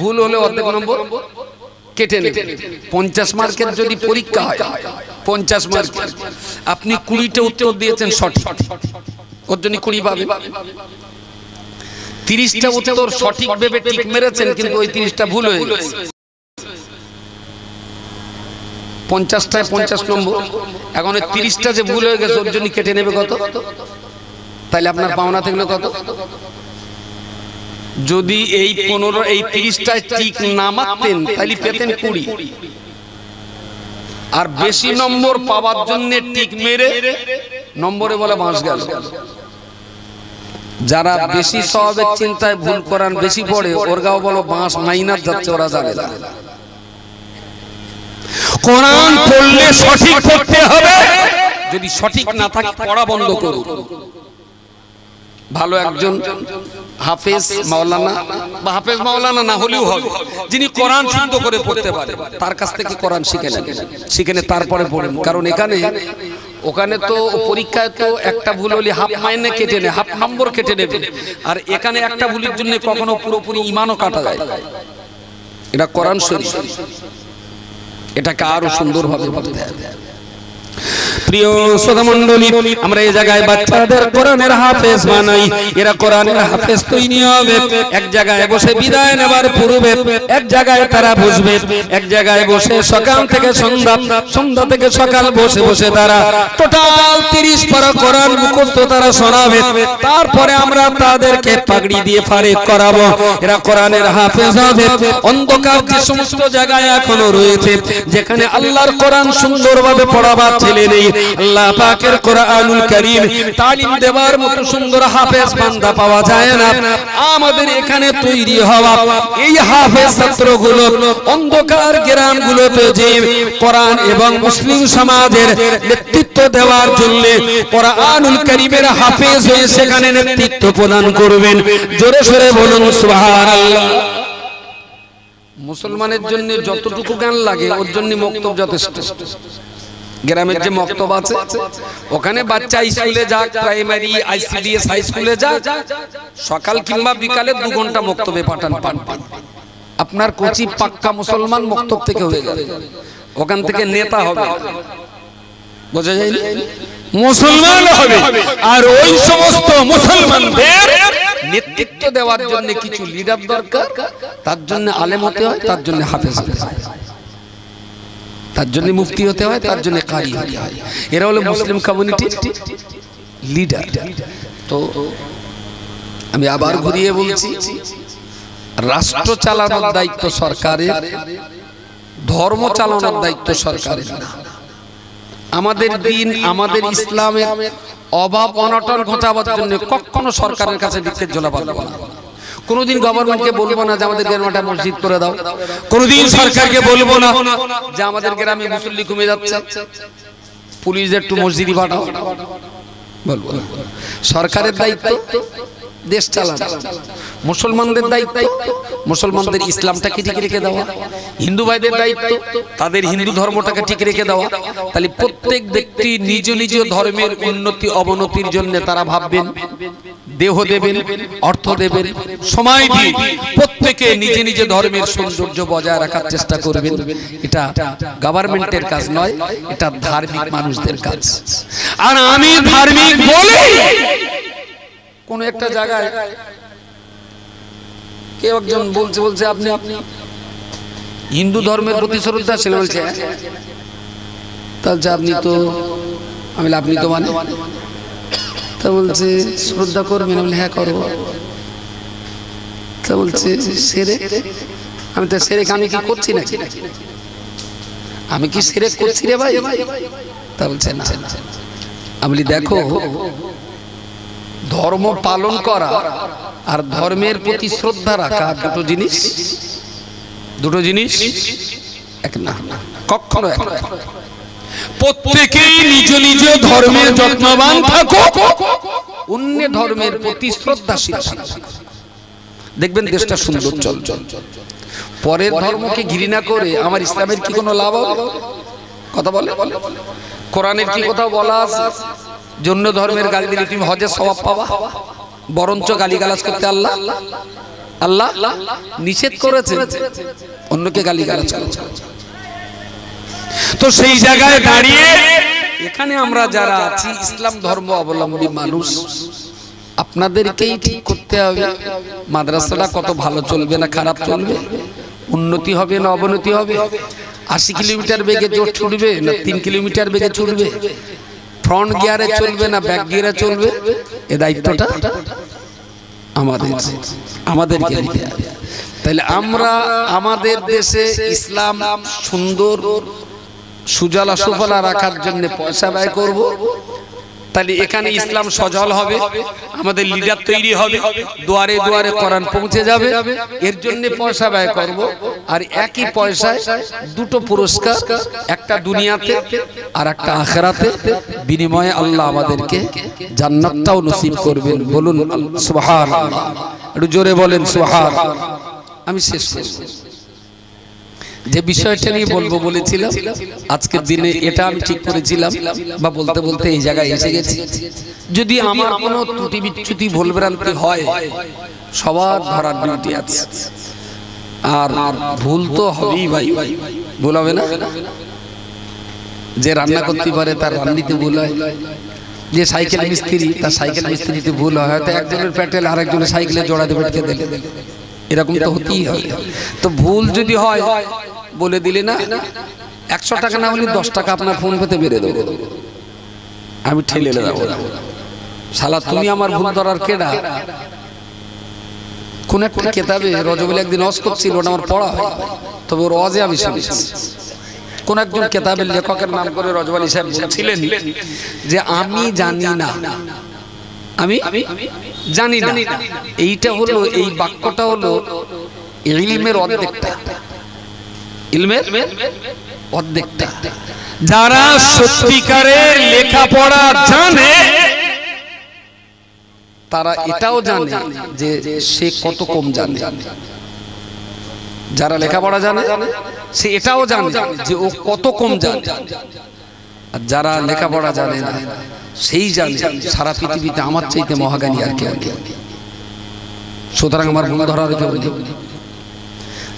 ভুল হলে অর্ধেক নম্বর কেটে নেবেন। 50 মার্কের যদি পরীক্ষা হয়, 50 মার্কের আপনি 20টা উত্তর দিয়েছেন সঠিক, ওর জন্য 20 পাবেন। 30টা উত্তর সঠিক ভেবে ঠিক মেরেছেন, কিন্তু ওই 30টা ভুল হয়ে গেছে, 50টায় 50 নম্বর। এখন ওই 30টা যে ভুল হয়ে গেছে ওর জন্য কেটে নেবে কত? তাহলে আপনার পাওনা থাকলো কত? যদি এই 30টায় ঠিক না মারতেন তাহলে পেতেন 20, আর বেশি নম্বর পাওয়ার জন্য ঠিক মেরে নম্বরে বলে বাঁশ গেল। যারা বেশি স্বভাবের চিন্তায় ভুল করান বেশি পড়ে, ওর গাও বলো বাঁশ মাইনাস যাচ্ছে, ওরা জানে না। কোরআন পড়লে সঠিক পড়তে হবে, যদি সঠিক না থাকে পড়া বন্ধ করুন। ভালো একজন হাফেজ মাওলানা বা হাফেজ মাওলানা না হলেও হবে, যিনি কোরআন শুদ্ধ করে পড়তে পারে, তার কাছ থেকে কোরআন শিখে নেন, শিখে নে তারপরে পড়েন। কারণ ওখানে তো পরীক্ষায় তো একটা ভুল হলে হাফ মাইনে কেটে নেয়, হাফ নম্বর কেটে নেবে, আর এখানে একটা ভুলের জন্য কখনো পুরোপুরি ঈমানও কাটা যায়। এটা কোরআন শরীফ, এটাকে আরো সুন্দরভাবে পড়তে হবে। প্রিয় শ্রোতা মণ্ডলী, আমরা এই জায়গায় বাচ্চাদের কোরআনের হাফেজ বানাই, এরা কোরআনের হাফেজ তৈরি হবে। এক জায়গায় বসে বিদায় নেবার পূর্বে এক জায়গায় তারা বসবে, এক জায়গায় বসে সকাল থেকে সন্ধ্যা, সন্ধ্যা থেকে সকাল বসে বসে তারা টোটাল 30 পারা কোরআন মুখস্থ তারা শোনাবে। তারপরে আমরা তাদেরকে পাগড়ি দিয়ে ফারিক করাবো, এরা কোরআনের হাফেজ হবে। অন্ধকার যে সমস্ত জায়গায় এখনো রয়েছে, যেখানে আল্লাহর কোরআন সুন্দরভাবে পড়াবার ছেলে নেই, আল্লাহ পাকের কোরআনুল কারীম তালিম দেওয়ার মতো সুন্দর হাফেজ বান্দা পাওয়া যায় না। আমাদের এখানে তৈরি হওয়া এই হাফেজ ছাত্রগুলো অন্ধকার গ্রামগুলোতে যে কোরআন এবং মুসলিম সমাজের নেতৃত্ব দেওয়ার জন্য কোরআনুল কারীমের হাফেজ হয়ে সেখানে নেতৃত্ব প্রদান করবেন। জোরে সোরে বলুন সুবহানাল্লাহ। মুসলমানের জন্য যতটুকু জ্ঞান লাগে ওর জন্য মক্তব যথেষ্ট। গ্রামের যে মক্তব আছে ওখানে বাচ্চা স্কুলে যাক, প্রাইমারি ICDS হাই স্কুলে যাক, সকাল কিংবা বিকালে 2 ঘন্টা মক্তবে পাঠান, আপনার কোচি পাক্কা মুসলমান মক্তব থেকে হয়ে যাবে, ওখান থেকে নেতা হবে। বোঝা যায় না? মুসলমান হবে। আর ওই সমস্ত মুসলমানদের নেতৃত্ব দেওয়ার জন্য কিছু লিডার দরকার, তার জন্য আলেম হতে হয়, তার জন্য হাফেজ হতে হয়, তার জন্য মুফতি হতে হয়, তার জন্য কারি হতে হয়। এরা হলো মুসলিম কমিউনিটির লিডার। তো আমি আবার ঘুরিয়ে বলছি, রাষ্ট্র চালানোর দায়িত্ব সরকারের, ধর্ম চালানোর দায়িত্ব সরকারের না। আমাদের দিন, আমাদের ইসলামের অভাব অনটন ঘটাবার জন্য কখনো সরকারের কাছে ভিক্ষের জোলা পাবো না। কোনদিন গভর্নমেন্টকে বলবো না যে আমাদের গ্রামে একটা মসজিদ করে দাও, কোনদিন সরকারকে বলবো না যে আমাদের গ্রামে মুসল্লি কমে যাচ্ছে, পুলিশ একটু মসজিদই পাঠাও, বলবো না। সরকারের দায়িত্ব দেশ চালানো, মুসলমানদের দায়িত্ব মুসলমানদের ইসলামটাকে ঠিক রেখে দেওয়া, হিন্দু ভাইদের দায়িত্ব তাদের হিন্দু ধর্মটাকে ঠিক রেখে দেওয়া। তাহলে প্রত্যেক ব্যক্তি নিজ নিজ ধর্মের উন্নতি অবনতির জন্য তারা ভাববেন, দেহ দেবেন, অর্থ দেবেন, সময় দিয়ে প্রত্যেকে নিজে নিজে ধর্মের সৌন্দর্য বজায় রাখার চেষ্টা করবেন। এটা গভর্নমেন্টের কাজ নয়, এটা ধার্মিক মানুষদের কাজ। আর আমি ধার্মিক বলে কোন একটা জায়গায় কেউ একজন বলছে আপনি হিন্দু ধর্মের প্রতি শ্রদ্ধাশীল, বলছে তাহলে আপনি তো, আমি আপনি তো মানে, তা বলছে শ্রদ্ধা করবেন, আমি হ্যাঁ করবো। তা বলছে সেরে আমি তো শিরক আমি কি করছি নাকি? আমি কি শিরক করছি রে ভাই? তা বলছে না। আমি বলি দেখো, ধর্ম পালন করা আর ধর্মের প্রতি শ্রদ্ধা রাখা দুটো জিনিস এক না, কখনো এক না। প্রত্যেকেই নিজ নিজ ধর্মের যত্নবান থাকো, অন্য ধর্মের প্রতি শ্রদ্ধাশীল থাকো, দেখবেন দেশটা সুন্দর চল। পরের ধর্মকে ঘৃণা করে আমার ইসলামের কি কোনো লাভ হবে? কথা বলে, কোরআনের কি কোথাও বলা আছে জন্য ধর্মের গালি দিলে তুমি হজের সওয়াব পাবা? বরঞ্চ গালিগালাজ করতে আল্লাহ নিষেধ করেছে, অন্যকে গালিগালাজ করেছে। তো সেই জায়গায় দাঁড়িয়ে এখানে আমরা যারা আছি ইসলাম ধর্ম অবলম্বী মানুষ, আপনাদেরকেই ঠিক করতে হবে মাদ্রাসাটা কত ভালো চলবে না খারাপ চলবে, উন্নতি হবে না অবনতি হবে, 80 কিলোমিটার বেগে জোর ছুটবে না 3 কিলোমিটার বেগে ছুটবে, ফ্রন্ট গিয়ারে চলবে না ব্যাক গিয়ারে চলবে, এই দায়িত্বটা আমাদেরকে নিতে হবে। তাহলে আমরা আমাদের দেশে ইসলাম সুন্দর সুজলা সুফলা রাখার জন্য পয়সা ব্যয় করব, তাহলে এখানে ইসলাম সজল হবে, আমাদের লিডার তৈরি হবে, দুয়ারে দুয়ারে কোরআন পৌঁছে যাবে, এর জন্য পয়সা ব্যয় করব। আর একই পয়সায় দুটো পুরস্কার, একটা দুনিয়াতে আর একটা আখিরাতে, বিনিময়ে আল্লাহ আমাদেরকে জান্নাতটাও নসিব করবেন। বলুন সুবহানাল্লাহ, একটু জোরে বলেন সুবহানাল্লাহ। আমি শেষ করব, যে বিষয়টা নিয়ে বলবো বলেছিলাম আজকের দিনে, এটা আমি ঠিক করেছিলাম বা বলতে বলতে এই জায়গায় এসে গেছি। যদি আমার কোনো ত্রুটি বিচ্যুতি ভুলভ্রান্তি হয়, সবার ধরার ডিউটি আছে, আর ভুল তো হবেই ভাই, ভুল হবে না? যে রান্না করতে পারে তার রান্নিতে ভুল হয়, যে সাইকেল মিস্ত্রি তার সাইকেল মিস্ত্রিতে ভুল হয়, হয়তো একজনের পেটেল আরেকজনের সাইকেলে জোড়া দিয়ে পেটকে দিলে, এরকম তো হতেই হবে। তো ভুল যদি হয় বলে দিলে না, 100 টাকা না হলে 10 টাকা আপনার ফোন পেতে বেড়ে দেবো, আমি ঠেলে দেবো। শালা তুমি আমার ভুল ধরার কেডা? কোন একটা কেতাবে রজবুল একদিন ওয়াজ করছিল, ওটা আমার পড়া হয়, তবে ওর ওয়াজে আমি শুনেছি। কোন একজন কেতাবের লেখকের নাম করে রজব আলী সাহেব বলছিলেন যে আমি জানি না, আমি জানি না। এইটা হলো, এই বাক্যটা হলো ইলমের অর্ধেকটা, ইলমের অর্ধেকটা। যারা সত্যিকারের লেখাপড়া জানে তারা এটাও জানে যে সে কত কম জানে। যারা লেখাপড়া জানে সে এটাও জানে যে ও কত কম জানে। আর যারা লেখাপড়া জানে না সেই জানে সারা পৃথিবীতে আমার চাইতে মহাজ্ঞানী আর কেউ নেই। সুতরাং আমার ভুল ধরার কেউ নেই।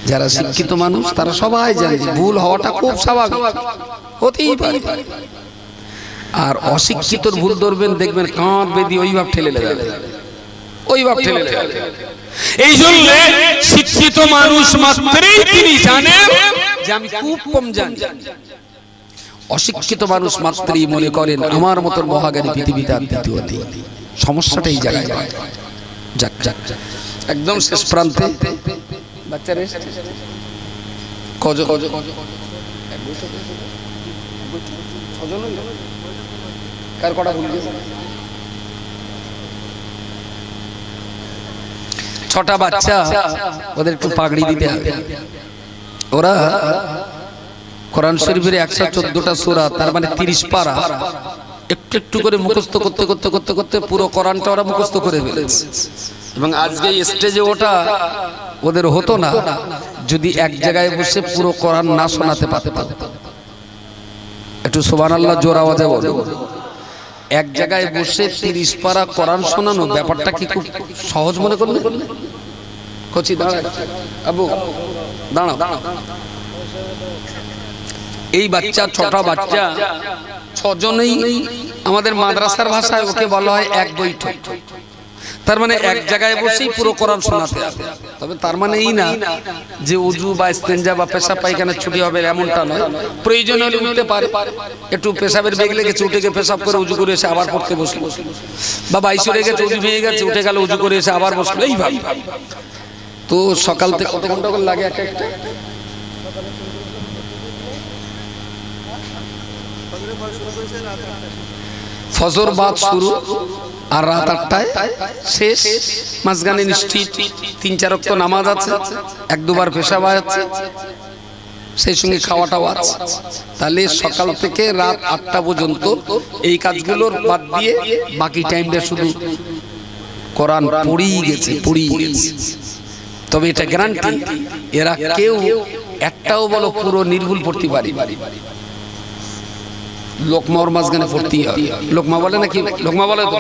যারা শিক্ষিত মানুষ তারা সবাই জানে ভুল হওয়াটা খুব স্বাভাবিক, হতেই পারে। আর অশিক্ষিতর ভুল ধরবেন, দেখবেন কাঁধ বেঁধে ওইভাবে ঠেলে যাবে, ওইভাবে ঠেলে যাবে। এই জন্য শিক্ষিত মানুষ মাত্রই তিনি জানেন যে আমি খুব কম জানি। অশিক্ষিত মানুষ মাত্রই মনে করেন আমার মতন মহাজ্ঞানী পৃথিবীতে আর দ্বিতীয় নেই। সমস্যাটা এই জায়গায়। যাক যাক একদম শেষ প্রান্তে বাচ্চারা কার কটা ভুল গেছে? 6টা বাচ্চা, ওদের একটু পাগড়ি দিতে হবে। ওরা কোরআন শরীফের 114টা সূরা, তার মানে 30 পারা একটু একটু করে মুখস্থ করতে করতে করতে করতে পুরো কোরআনটা ওরা মুখস্থ করে ফেলেছে। এবং আজকে স্টেজে ওটা ওদের হতো না যদি এক জায়গায় বসে পুরো কোরআন না শোনাতে পারত। একটু সুবহানাল্লাহ জোর আওয়াজে বলো। এক জায়গায় বসে 30 পারা কোরআন শোনানো ব্যাপারটা কি খুব সহজ মনে করলেন? কচি দাঁড়াও, আবু দাঁড়াও। এই বাচ্চা 6টা বাচ্চা, 6 জনেই আমাদের মাদ্রাসার ভাষায় ওকে বলা হয় এক বৈঠক। তার মানে এক জায়গায় বসেই পুরো কোরআন শোনাতে হবে। তবে তার মানে এই না যে উজু বা ইস্তেঞ্জা বা পেশাব পায়খানার ছুটি হবে এমনটা নয়। প্রয়োজন হলে উঠতে পারে, একটু পেশাবের বেগ লেগেছে উঠে গিয়ে পেশাব করে উজু করে এসে আবার পড়তে বসলো, বা বাইশে গেছে উজু ভেঙে গেছে উঠে গেল উজু করে এসে আবার বসলো, এইভাবে। তো সকাল থেকে কত ঘন্টা করে লাগে একটা? ফজর বাদ শুরু আর রাত 8টায় শেষ। মাঝখানে নিশ্চিত 3-4 ওয়াক্ত নামাজ আছে, 1-2 বার পেশাব আছে, সেই সঙ্গে খাওয়াটাও আছে। তাহলে সকাল থেকে রাত 8টা পর্যন্ত এই কাজগুলোর বাদ দিয়ে বাকি টাইমটা শুধু কোরআন পড়েই গেছে। তবে এটা গ্যারান্টি, এরা কেউ একটাও বলো পুরো নির্ভুল পড়তে পারি। লোকমা ওর মাঝখানে পড়তে হয়। লোকমা বলে নাকি? লোকমা বলে তো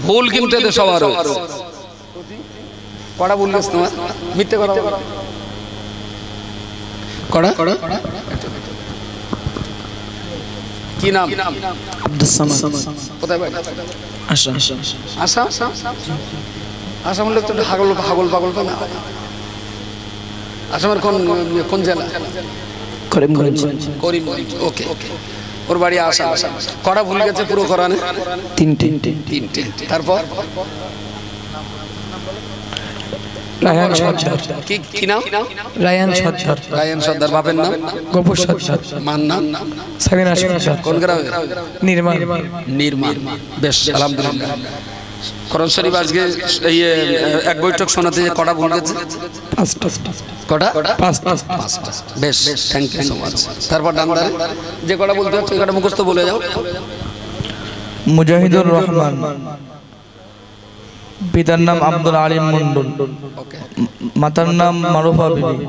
ভুল কিন্তু এদের সবার হয়েছে। কড়া বললিস তোমার মিথ্যে কথা কড়া। কি নাম? আব্দুস সামাদ। কোথায় বাড়ি? আসাম। আসাম। আসাম হলে তো পাগল না। আসামের কোন জেলা? করিমগঞ্জ। ওকে। ওর বাড়ি আসাম। কড়া ভুল গেছে পুরো কোরআনে? 3টে। তারপর রায়ান সর্দার। কি নাম? রায়ান সর্দার। বাপের নাম? গোপর সর্দার। মার নাম? সাবিনা সর্দার। কোন গ্রামে? নির্মাণ। বেশ, আলহামদুলিল্লাহ। কোরআন শরীফ আজকে এক বৈঠক শোনাতে যে কটা ভুল গেছে? 5টা। বেশ, থ্যাংক ইউ সো মাচ। তারপর ডান্দারে যে কটা বলতে হচ্ছে কটা মুখস্থ বলে যাও। মুজাহিদুর রহমান, পিতার নাম আব্দুল আলিম মন্ডল, মাতার নাম মারুফা বিবি,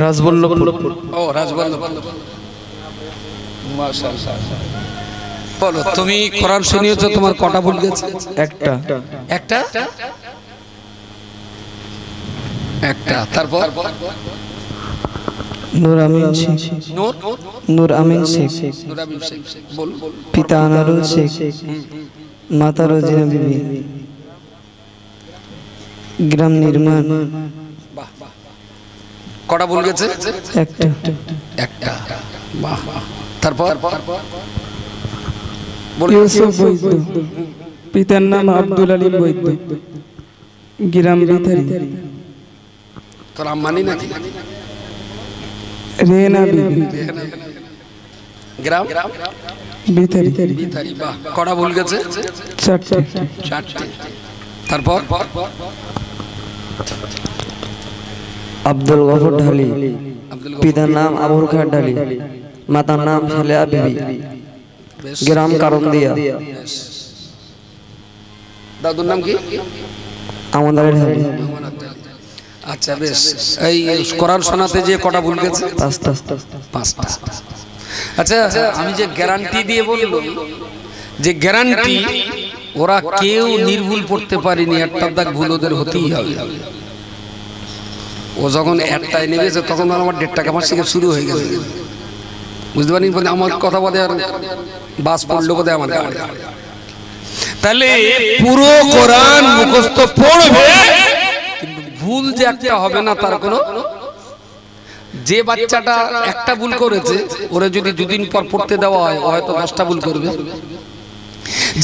রাজবল্লভপুর। ও, রাজবল্লভপুর। মাশাআল্লাহ। বলো, তুমি কোরআন শুনিয়েছো, তোমার কটা ভুল গেছে? একটা। তারপর নূর আমিন শেখ, বল। পিতা আনারুল শেখ, মাতা রোজিনা বিবি, গ্রাম নির্মাণ। কটা ভুল গেছে? একটা। বাহ। তারপর ইউসুফ বৈদ্য, পিতার নাম আব্দুল আলিম বৈদ্য, গ্রাম বিথারি। তোর আম্মানি নাকি? রেনা বিবি, গ্রাম বিথারি। বাহ। কটা ভুল গেছে? 4টে। তারপর আব্দুল গফর ঢালি, পিতার নাম আবুল খায়ের ঢালি, মাতার নাম সালেহা বিবি, গ্রাম কারন্দিয়া। দাদুর নাম কি? আমাদের ঢালি। আচ্ছা, বেশ। এই কোরআন শোনাতে যে কটা ভুল গেছে? 5টা। আচ্ছা, আমি যে গ্যারান্টি দিয়ে বলবো, যে গ্যারান্টি ওরা কেউ নির্ভুল পড়তে পারেনি, একটা দাগ ভুল ওদের হতেই হবে। ও যখন একটাই নেমেছে তখন আমার 1.5 টাকা মাস থেকে শুরু হয়ে গেছে। বুঝতে পারিনি, আমার কথা বলে আর বাস পড়লো বোধ হয় আমার। তাহলে পুরো কোরআন মুখস্থ পড়বে, কিন্তু ভুল যে একটা হবে না তার কোনো। যে বাচ্চাটা একটা ভুল করেছে, ওরে যদি 2 দিন পর পড়তে দেওয়া হয়, ও হয়তো 10টা ভুল করবে।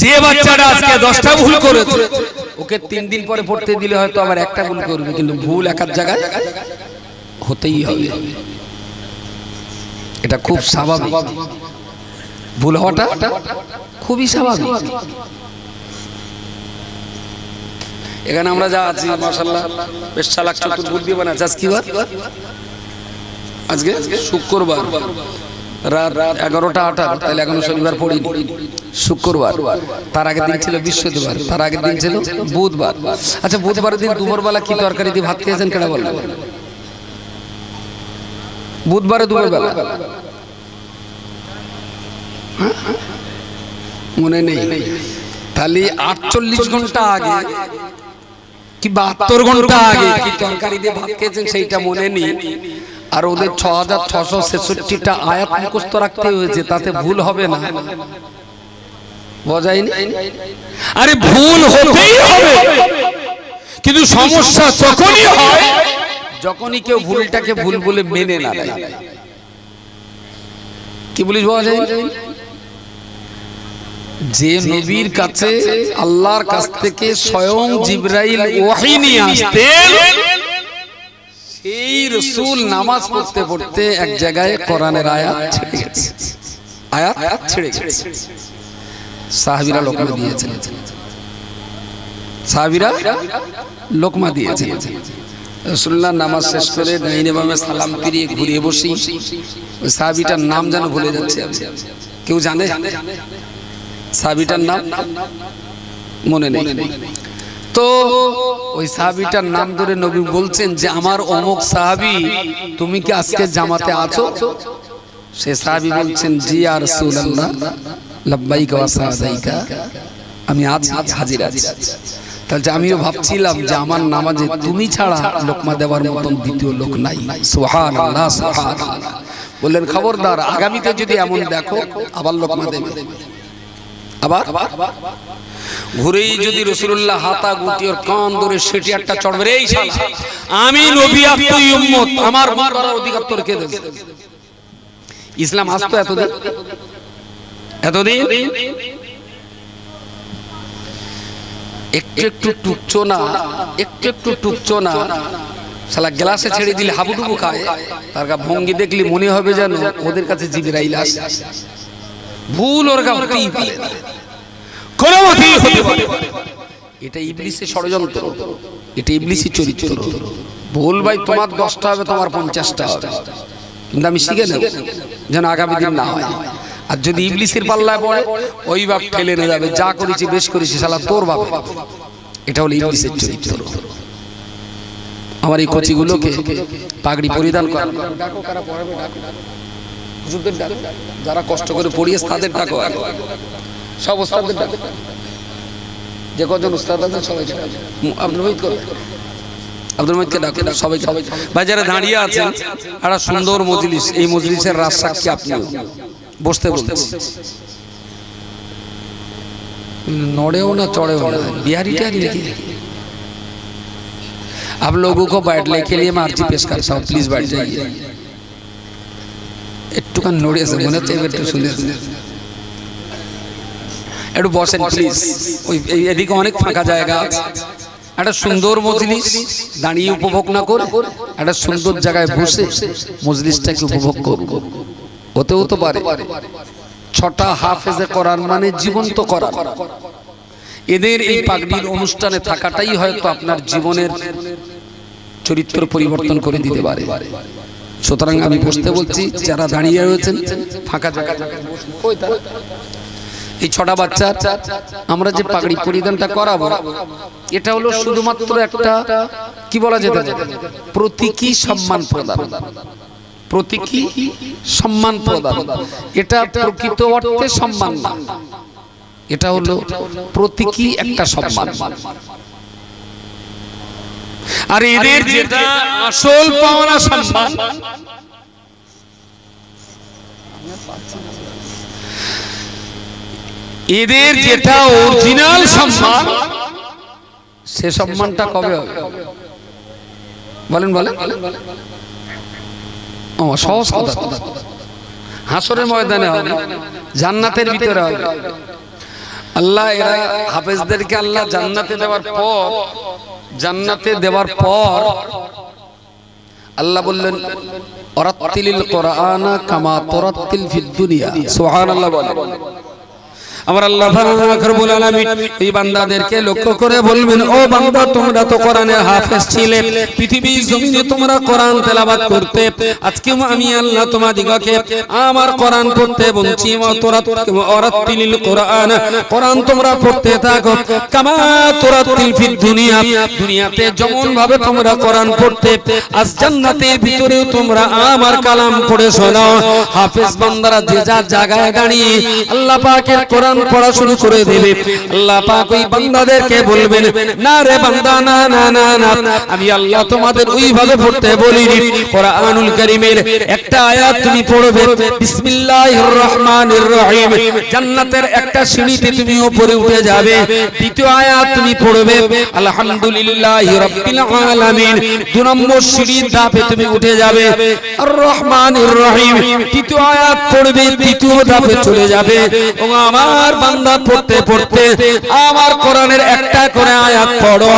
যে বাচ্চাটা আজকে 10টা ভুল করেছে, ওকে 3 দিন পরে পড়তে দিলে হয়তো আবার একটা ভুল করবে, কিন্তু ভুল এক জায়গায় হতেই হবে। এটা খুব স্বাভাবিক, ভুল হওয়াটা খুবই স্বাভাবিক। এখানে আমরা যা আছি মাশাআল্লাহ, বেশ চালাক চতুর বুদ্ধি বানাচ্ছে। আজ কি বার? আজকে শুক্রবার, রাত 11টা 18, তাহলে এখনো শনিবার পড়িনি। শুক্রবার, তার আগের দিন ছিল বৃহস্পতিবার, তার আগের দিন ছিল বুধবার। আচ্ছা, বুধবারের দিন দুপুরবেলা কি তরকারি দিয়ে ভাত খেয়েছেন কেন বললেন? বুধবারে দুপুরবেলা মনে নেই? তাহলে 48 ঘন্টা আগে কি 72 ঘন্টা আগে কি তরকারি দিয়ে ভাত খেয়েছেন সেইটা মনে নেই। আর ওদের 6666টা আয়াত মুখস্থ রাখতে হয়েছে, তাতে ভুল হবে না? বোঝায়নি? আরে ভুল হতেই হবে, কিন্তু সমস্যা তখনই হয় যখনই কেউ ভুলটাকে ভুল বলে মেনে না নেয়। কি বলিস? বোঝা যায়? যে নবীর কাছে আল্লাহর কাছ থেকে স্বয়ং জিবরাইল ওহী নিয়ে আসতেন, সেই রাসূল নামাজ পড়তে পড়তে এক জায়গায় কোরআনের আয়াত ছেড়ে গেছে, আয়াত ছেড়ে গেছে। সাহাবীরা লোকমা দিয়েছেন, সাহাবীরা লোকমা দিয়েছেন। রাসূলুল্লাহ নামাজ শেষ করে ডাইনে বামে সালাম ফিরিয়ে ঘুরিয়ে বসি, ওই সাহাবীটার নাম যেন ভুলে যাচ্ছে। কেউ জানে সাহাবীটার নাম? মনে নেই। তো ওই সাহাবীটার নাম ধরে নবী বলছেন যে আমার অমুক সাহাবী, তুমি কি আজকে জামাতে আছো? সে সাহাবী বলছেন জি ইয়া রাসূলুল্লাহ, লাব্বাইকা ওয়া সাদাইকা, আমি আজ হাজির আছি। তাহলে আমিও ভাবছিলাম যে আমার নামাজে তুমি ছাড়া লোকমা দেওয়ার মতন দ্বিতীয় লোক নাই। সুবহানাল্লাহ, সুবহানাল্লাহ। বললেন খবরদার, আগামীতে যদি এমন দেখো আবার লোকমা দেবে। আবার ঘুরেই যদি রাসূলুল্লাহ হাতা গুটি ওর কান ধরে সেটি একটা চড়বে, রে এই শালা, আমি নবী আর তুই উম্মত, আমার মারার অধিকার তোর কে দেবে? ইসলাম আসতো এতদিন একটু একটু টুকছো না, একটু একটু টুকছো না, শালা গ্লাসে ছেড়ে দিলে হাবুডুবু খায়। তার ভঙ্গি দেখলি মনে হবে যেন ওদের কাছে জিবরাইল আসে। ভুল ওর গা হতেই পারে না, কোনো মতেই হতে পারে। এটা ইবলিসের ষড়যন্ত্র, এটা ইবলিসের চরিত্র। ভুল ভাই তোমার 10টা হবে, তোমার 50টা হবে, কিন্তু আমি শিখে নেব যেন আগামী দিন না হয়। আর যদি ইবলিসের পাল্লায় পড়ে, ওই বাপ ঠেলে নিয়ে যাবে, যা করেছি বেশ করেছি শালা তোর বাপ। এটা হলো ইবলিসের চরিত্র। আমার এই কচিগুলোকে পাগড়ি পরিধান করা, যারা কষ্ট করে পড়িয়েছে তাদের ডাকো, সব ওস্তাদদের ডাকো, যে কজন উস্তাদ আছেন সবাইকে আব্দুল মহিদ করো, আব্দুল মহিদকে ডাকো, সবাইকে। ভাই যারা দাঁড়িয়ে আছেন, একটা সুন্দর মজলিস, এই মজলিসের রাজ সাক্ষী আপনিও। বসতে বলছি, नोड़ेও না चौड़ेও না, बिहारी टिहारी लिखी। आप लोगों को बैठने के लिए मैं अर्जी पेश करता हूँ, प्लीज बैठ जाइए। একটুখানি নড়ে আছে মনে হচ্ছে, একটু শুনে একটু বসেন প্লিজ। ওই এদিকে অনেক ফাঁকা জায়গা আছে, একটা সুন্দর মজলিস, দাঁড়িয়ে উপভোগ না করে একটা সুন্দর জায়গায় বসে মজলিসটাকে উপভোগ করব। হতেও তো পারে 6টা হাফেজে কোরআন মানে জীবন্ত কোরআন। এদের এই পাগড়ির অনুষ্ঠানে থাকাটাই হয়তো আপনার জীবনের চরিত্র পরিবর্তন করে দিতে পারে। সুতরাং আমি বসতে বলছি, যারা দাঁড়িয়ে রয়েছেন ফাঁকা জায়গা, এই 6টা বাচ্চা আমরা যে পাগড়ি পরিধানটা করাবো, এটা হলো শুধুমাত্র একটা কি বলা যেতে পারে প্রতীকী সম্মান প্রদান, প্রতীকী সম্মান প্রদান। এটা প্রকৃত অর্থে সম্মান না, এটা হলো প্রতীকী একটা সম্মান। আর এদের যেটা আসল পাওনা সম্মান, এদের যেটা অরিজিনাল সম্মান, সে সম্মানটা কবে হবে বলেন? বলেন সহজ কথা, হাসরের ময়দানে হবে, জান্নাতের ভিতরে হবে। আল্লাহ এরা হাফেজদেরকে আল্লাহ জান্নাতে দেওয়ার পর আল্লাহ বললেন ওয়ারাত্তিলিল কুরআনা কামা তুরাত্তিল ফিদ দুনিয়া। সুবহানাল্লাহ বলেন। আমার আল্লাহ পাক রব্বুল আলামিন এই বান্দাদেরকে লক্ষ্য করে বলবেন, ও বান্দা, তোমরা তো কোরআনের হাফেজ ছিলে, পৃথিবীর জমিনে তোমরা কোরআন তেলাওয়াত করতে, আজকে আমি আল্লাহ তোমাদিগকে আমার কোরআন পড়তে বলছি। ওয়ারাত্তিলিল কুরআন, কোরআন তোমরা পড়তে থাকো কামা তুরাত্তিল ফিদ দুনিয়া, দুনিয়াতে যেমন ভাবে তোমরা কোরআন পড়তে, আজ জান্নাতের ভিতরেও তোমরা আমার কালাম পড়ে শোনাও। হাফেজ বান্দারা যে যার জায়গায় দাঁড়িয়ে আল্লাহ পাকের কোরআন পড়া শুরু করে দেবে। আল্লাহ পাক ওই বান্দাদেরকে বলবেন, না রে বান্দা, না না না না, আমি আল্লাহ তোমাদের ওইভাবে পড়তে বলিনি। কোরআনুল কারীমের একটা আয়াত তুমি পড়বে, বিসমিল্লাহির রহমানির রহিম, জান্নাতের একটা সিঁড়িতে তুমি উপরে উঠে যাবে। দ্বিতীয় আয়াত তুমি পড়বে, আলহামদুলিল্লাহি রাব্বিল আলামিন, 2 নম্বর সিঁড়ির ধাপে তুমি উঠে যাবে। আর রহমানির রহিম, তৃতীয় আয়াত পড়বে, তৃতীয় ধাপে চলে যাবে। ও আমার আমার বান্দা পড়তে পড়তে আমার কোরআনের একটা করে আয়াত পড়ো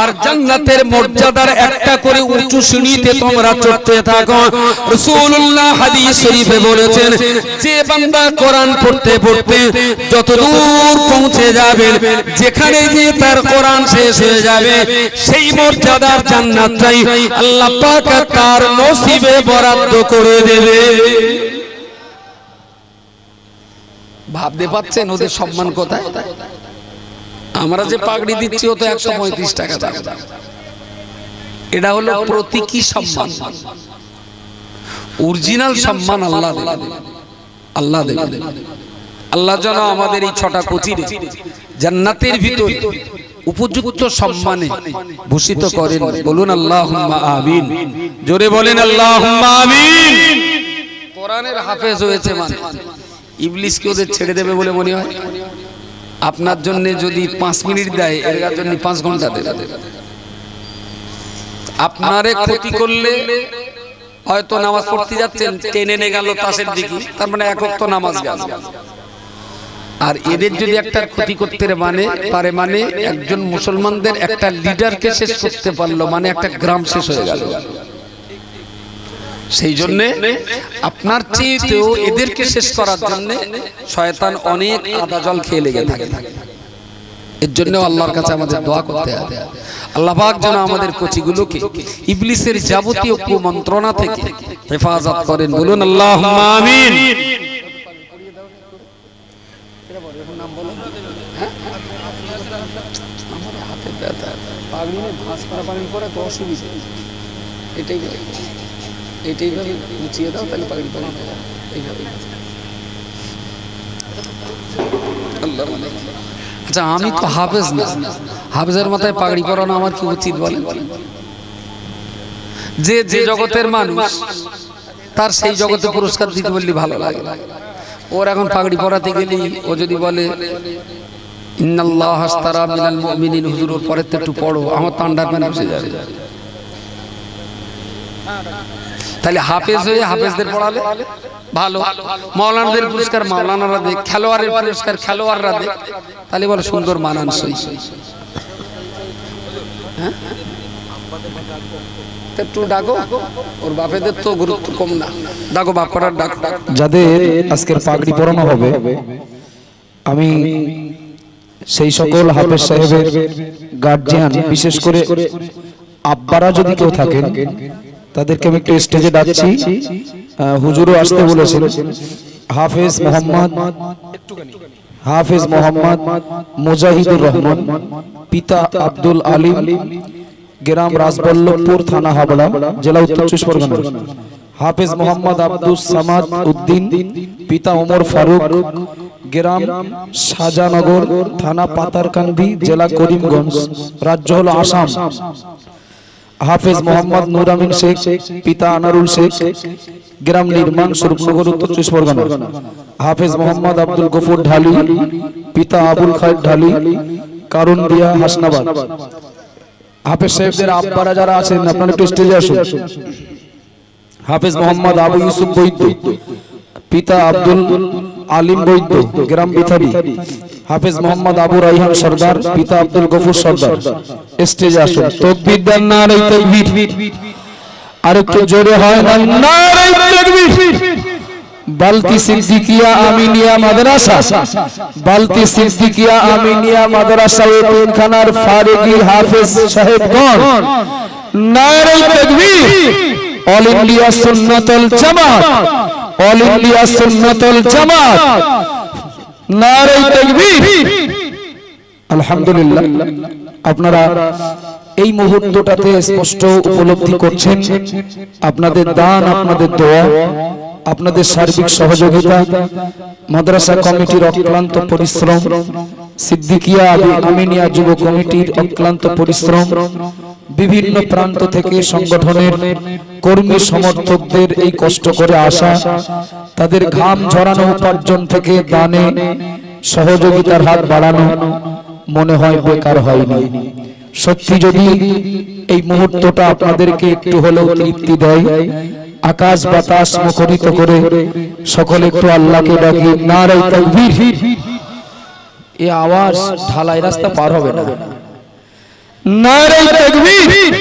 আর জান্নাতের মর্যাদার একটা করে উঁচু সিঁড়িতে তোমরা চড়তে থাকো। রাসূলুল্লাহ হাদিস শরীফে বলেছেন, যে বান্দা কোরআন পড়তে পড়তে যত দূর পৌঁছে যাবে, যেখানে গিয়ে তার কোরআন শেষ হয়ে যাবে, সেই মর্যাদার জান্নাতটাই আল্লাহ পাক তার নসিবে বরাদ্দ করে দেবে। ভাবতে পাচ্ছেন ওদের সম্মান কোথায়? আমরা যে পাগড়ি দিচ্ছি ও তো 135 টাকা দাম। এটা হলো প্রতীকী সম্মান, অরিজিনাল সম্মান আল্লাহ দেবে, আল্লাহ দেবে। আল্লাহ যেন আমাদের এই 6টা কচিরে জান্নাতের ভিতরে উপযুক্ত সম্মানে ভূষিত করেন। বলুন আল্লাহুম্মা আমিন, জোরে বলেন আল্লাহুম্মা আমিন। কোরআনের হাফেজ হয়েছে মানে ইবলিসকে ওদের ছেড়ে দেবে বলে মনে হয়? আপনার জন্য যদি 5 মিনিট দেয়, এর জন্য 5 ঘন্টা দেবে। আপনারে ক্ষতি করলে হয়তো নামাজ পড়তে যাচ্ছেন, টেনে নিয়ে গেল তাসের দিকে, তার মানে 1 ওয়াক্ত নামাজ গেল। আর এদের যদি একটা ক্ষতি করতে পারে মানে একজন মুসলমানদের একটা লিডারকে শেষ করতে পারলো মানে একটা গ্রাম শেষ হয়ে গেল। সেই জন্য আপনার চেয়েও এদেরকে শেষ করার জন্য শয়তান অনেক আদা জল খেয়ে লেগে থাকে। এর জন্য আল্লাহর কাছে আমাদের দোয়া করতে হবে, আল্লাহ পাক যেন আমাদের কচিগুলোকে ইবলিসের যাবতীয় কুমন্ত্রণা থেকে হেফাজত করেন। বলুন আল্লাহুম্মা আমিন। এইভাবে গুছিয়ে দাও, তাহলে পাগড়ি পরে এইভাবে। আচ্ছা, আমি তো হাফেজ না, হাফেজের মাথায় পাগড়ি পরানো আমার কি উচিত বলেন? যে যে জগতের মানুষ তার সেই জগতে পুরস্কার দিতে বললে ভালো লাগে। ওর এখন পাগড়ি পরাতে গেলেই ও যদি বলে ইন্নাল্লাহ আশতারা মিনাল মুমিনিন, হুজুর ওর পরের তো একটু পড়ো, আমার তো আন্ডারপ্যান্ট বসে যাবে। তাহলে হাফেজ হয়ে হাফেজদের পড়ালে ভালো, মাওলানাদের পুরস্কার মাওলানারা দেখ, খেলোয়াড়ের পুরস্কার খেলোয়াড়রা দেখ, তাহলে বলে সুন্দর মানানসই। হ্যাঁ, একটু ডাকো, ওর বাপেদের তো গুরুত্ব কম না, ডাকো বাপ করার ডাক। যাদের আজকের পাগড়ি পরানো হবে, আমি সেই সকল হাফেজ সাহেবের গার্জিয়ান, বিশেষ করে আব্বারা যদি কেউ থাকেন, তাদেরকে আমি একটু স্টেজে ডাকছি। হুজুরও আসতে বলেছেন। হাফেজ মোহাম্মদ মুজাহিদুর রহমান, পিতা আব্দুল আলিম, গ্রাম রাজবল্লভপুর, থানা হাবড়া, জেলা উত্তর 24 পরগনা। হাফেজ মোহাম্মদ আব্দুল সামাদ উদ্দিন, পিতা ওমর ফারুক, গ্রাম শাহজানগর, থানা পাতারকান্দি, জেলা করিমগঞ্জ, রাজ্য হলো আসাম। হাফেজ মোহাম্মদ নূর আমিন শেখ, পিতা আনারুল শেখ, গ্রাম নির্মাণ, স্বরূপনগর, উত্তর 24 পরগনা। হাফেজ মোহাম্মদ আব্দুল গফুর ঢালি, পিতা আবুল খায়ের ঢালি, কারুনদিয়া, হাসনাবাদ। হাফেজ সাহেবদের আব্বারা যারা আছেন, আপনারা একটু স্টেজে আসুন। হাফেজ মোহাম্মদ আবু ইউসুফ বৈদ্য, পিতা আব্দুল আলিম বৈদ্য, গ্রাম বিথারি। হাফেজ মোহাম্মদ আবু রাইহান সরদার, পিতা আব্দুল গফুর সরদার। স্টেজে আসুন। তাকবীর দেন, নারে তাকবীর। আরেকটু জোরে হয় না, নারে তাকবীর। বালতি সিদ্দিকিয়া আমিনিয়া মাদ্রাসা, বালতি সিদ্দিকিয়া আমিনিয়া মাদ্রাসা ও তিনখানার ফারিকি হাফেজ সাহেবগণ, নারে তাকবীর। অল ইন্ডিয়া সুন্নাতুল জামাত, অল ইন্ডিয়া সুন্নাতুল জামাত, নারে তাকবীর। আলহামদুলিল্লাহ, আপনারা এই মুহূর্তটাতে স্পষ্ট উপলব্ধি করছেন আপনাদের দান, আপনাদের দোয়া, আপনাদের সার্বিক সহযোগিতা, মাদ্রাসা কমিটির অক্লান্ত পরিশ্রম, সিদ্দিকিয়া আমিনিয়া যুব কমিটির অক্লান্ত পরিশ্রম, বিভিন্ন প্রান্ত থেকে সংগঠনের কর্মী সমর্থকদের এই কষ্ট করে আসা, তাদের ঘাম ঝরানো উপার্জন থেকে দানে সহযোগিতার হাত বাড়ানো মনে হয় বেকার হয়নি। সত্যি যদি এই মুহূর্তটা আপনাদেরকে একটু হলেও তৃপ্তি দেয়, আকাশ বাতাস মুখরিত করে সকলে একটু আল্লাহকে ডাকি, নারে তাকবীর, এই আওয়াজ ঢালাই রাস্তা পার হবে না। নারে তাকবীর।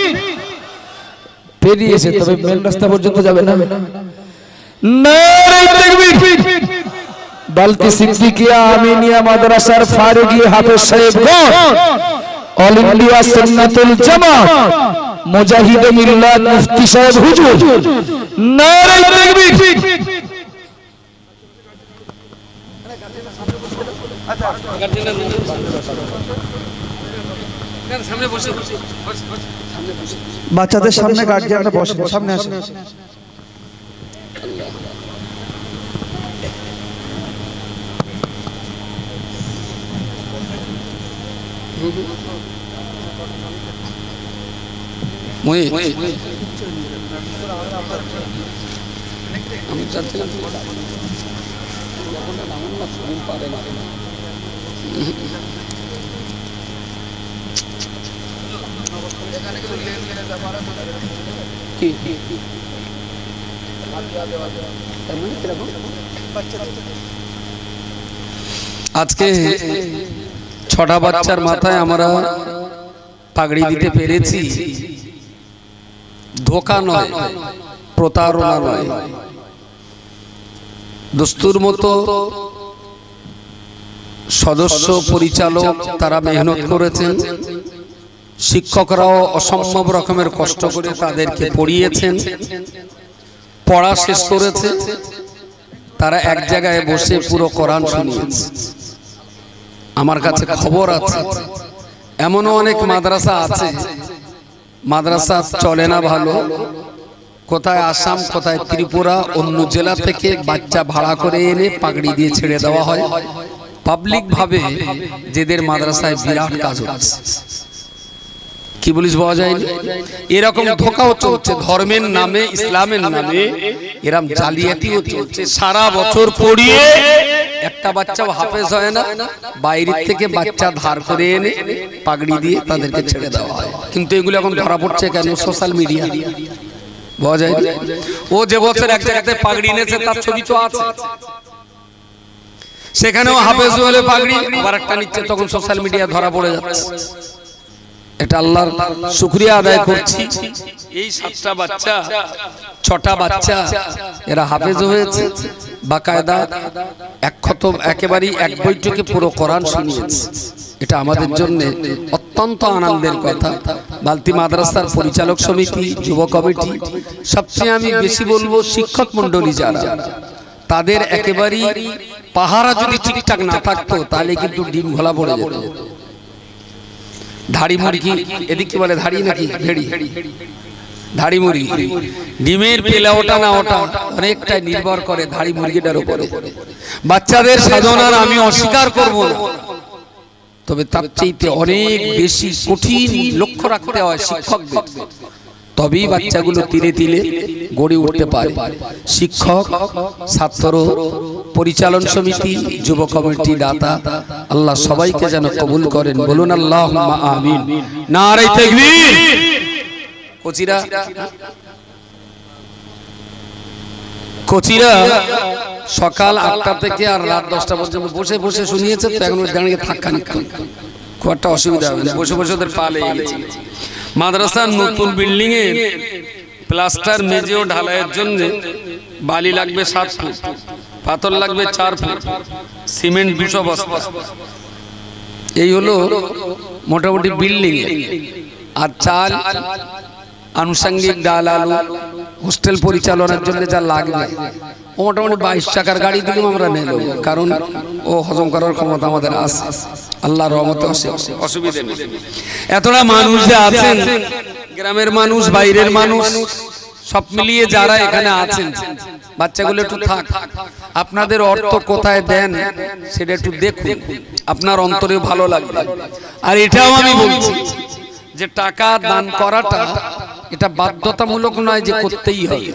পেরিয়েছে, তবে মেন রাস্তা পর্যন্ত যাবে না। নারে তাকবীর। বালতি সিদ্দিকিয়া আমিনিয়া মাদ্রাসার ফারুকি হাফেজ সাহেবগণ, অল ইন্ডিয়া সুন্নাতুল জামাত মুজাহিদ মিল্লাত মুফতি সাহেব হুজুর, নারে তাকবীর। বাচ্চাদের সামনে গার্জিয়ানরা বসে, সামনে আসেন। আজকে 6টা বাচ্চার মাথায় আমরা পাগড়ি দিতে পেরেছি। ধোঁকা নয়, প্রতারণা নয়, দস্তুর মতো সদস্য পরিচালক তারা মেহনত করেছেন, শিক্ষকরাও অসম্ভব রকমের কষ্ট করে তাদেরকে পড়িয়েছেন, পড়া শেষ করেছে, তারা এক জায়গায় বসে পুরো কোরআন শুনিয়েছে। আমার কাছে খবর আছে এমনও অনেক মাদ্রাসা আছে, মাদ্রাসা চলে না ভালো, কোথায় আসাম, কোথায় ত্রিপুরা, অন্য জেলা থেকে বাচ্চা ভাড়া করে এনে পাগড়ি দিয়ে ছেড়ে দেওয়া হয় পাবলিক ভাবে, যেদের মাদ্রাসায় বিরাট কাজ হচ্ছে। কি বলিস পাওয়া যায়নি? এরকম ধোঁকাও চলছে ধর্মের নামে, ইসলামের নামে, এরকম জালিয়াতিও চলছে। সারা বছর পড়িয়ে একটা বাচ্চাও হাফেজ হয় না, বাইরে থেকে বাচ্চা ধার করে এনে পাগড়ি দিয়ে তাদেরকে ছেড়ে দেওয়া হয়। কিন্তু এগুলো এখন ধরা পড়ছে কেন? Social media. পাওয়া যায় ও যে বছর এক জায়গাতে পাগড়ি এনেছে তার ছবি তো আছে, সেখানেও হাফেজ হলে পাগড়ি আবার একটা নিচ্ছে, তখন সোশ্যাল মিডিয়া ধরা পড়ে যাচ্ছে। এটা আল্লাহর শুকরিয়া আদায় করছি, এই 7টা বাচ্চা 6টা বাচ্চা এরা হাফেজ হয়েছে, বাকায়দা এক খতম একেবারেই এক বৈঠকে পুরো কোরআন শুনিয়েছে। এটা আমাদের জন্য অত্যন্ত আনন্দের কথা। বালতি মাদ্রাসার পরিচালক সমিতি, যুব কমিটি, সবচেয়ে আমি বেশি বলবো শিক্ষক মন্ডলী যারা, তাদের একেবারেই পাহারা যদি ঠিকঠাক না থাকতো তাহলে কিন্তু ডিম ঘোলা পড়ে যেত। ধাড়ি মুরগি, এদিকে বলে ধাড়ি নাকি ভেড়ি, ধাড়ি মুরগি, ডিমের পেলা ওটা না ওটা অনেকটাই নির্ভর করে ধাড়ি মুরগিটার উপরে। বাচ্চাদের সাধনার আমি অস্বীকার করব না, তবে তার চাইতে অনেক বেশি কঠিন লক্ষ্য রাখতে হয় শিক্ষকদের, তবেই বাচ্চাগুলো তিলে তিলে গড়ে উঠতে পারে। শিক্ষক, ছাত্র, পরিচালন সমিতি, যুব কমিটি, দাতা, আল্লাহ সবাইকে যেন কবুল করেন। বলুন আল্লাহুম্মা আমিন। নারে তাকবীর। কোচিরা সকাল 8টা থেকে আর রাত 10টা পর্যন্ত বসে বসে শুনিয়েছে, তো এখন দাঁড়িয়ে থাকা নিক্ষণ খুব একটা অসুবিধা হবে না, বসে বসে ওদের পা লেগে গেছে। মাদ্রাসার নতুন বিল্ডিং এর প্লাস্টার মেঝে ও ঢালাইয়ের জন্য বালি লাগবে 7 ফুট, পাথর লাগবে 4 ফুট, সিমেন্ট 200 বস্তা। এই হলো মোটামুটি বিল্ডিং এর। আর চাল, আনুষঙ্গিক ডাল, আলু, হোস্টেল পরিচালনার জন্য যা লাগবে ও মোটামুটি 22 চাকার গাড়ি দিলেও আমরা নিয়ে নেব, কারণ ও হজম করার ক্ষমতা আমাদের আছে, আল্লাহর রহমতে অসুবিধা নেই। এতটা মানুষ যে আছেন, গ্রামের মানুষ, বাইরের মানুষ, সব মিলিয়ে যারা এখানে আছেন, বাচ্চাগুলো একটু থাক, আপনাদের অর্থ কোথায় দেন সেটা একটু দেখুন, আপনার অন্তরে ভালো লাগবে। আর এটাও আমি বলছি যে টাকা দান করাটা এটা বাধ্যতামূলক নয় যে করতেই হবে,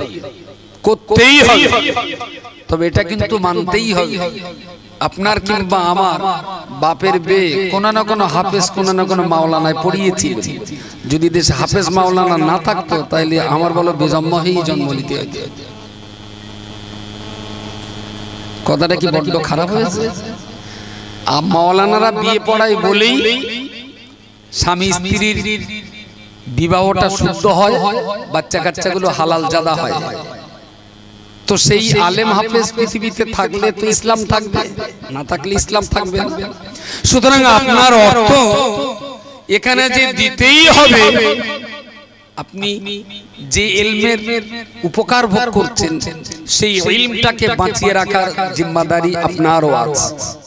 করতেই হবে, তবে এটা কিন্তু মানতেই হবে। আপনার কিংবা আমার বাপের বেয়ে কোনো না কোনো হাফেজ, কোনো না কোনো মাওলানায় পড়িয়েছি। যদি দেশে হাফেজ মাওলানা না থাকতো তাহলে আমার বলো বেজন্ম হয়েই জন্ম নিতে হতো। কথাটা কি বড্ড খারাপ হয়েছে? মাওলানারা বিয়ে পড়ায় বলেই স্বামী স্ত্রীর বিবাহটা শুদ্ধ হয়, বাচ্চা কাচ্চাগুলো হালাল জাদা হয়। তো সেই আলেম হাফেজ পৃথিবীতে থাকলে তো ইসলাম থাকবে, না থাকলে ইসলাম থাকবে না। সুতরাং আপনার অর্থ এখানে যে দিতেই হবে, আপনি যে ইলমের উপকার ভোগ করছেন সেই ইলমটাকে বাঁচিয়ে রাখার জিম্মাদারি আপনারও আছে।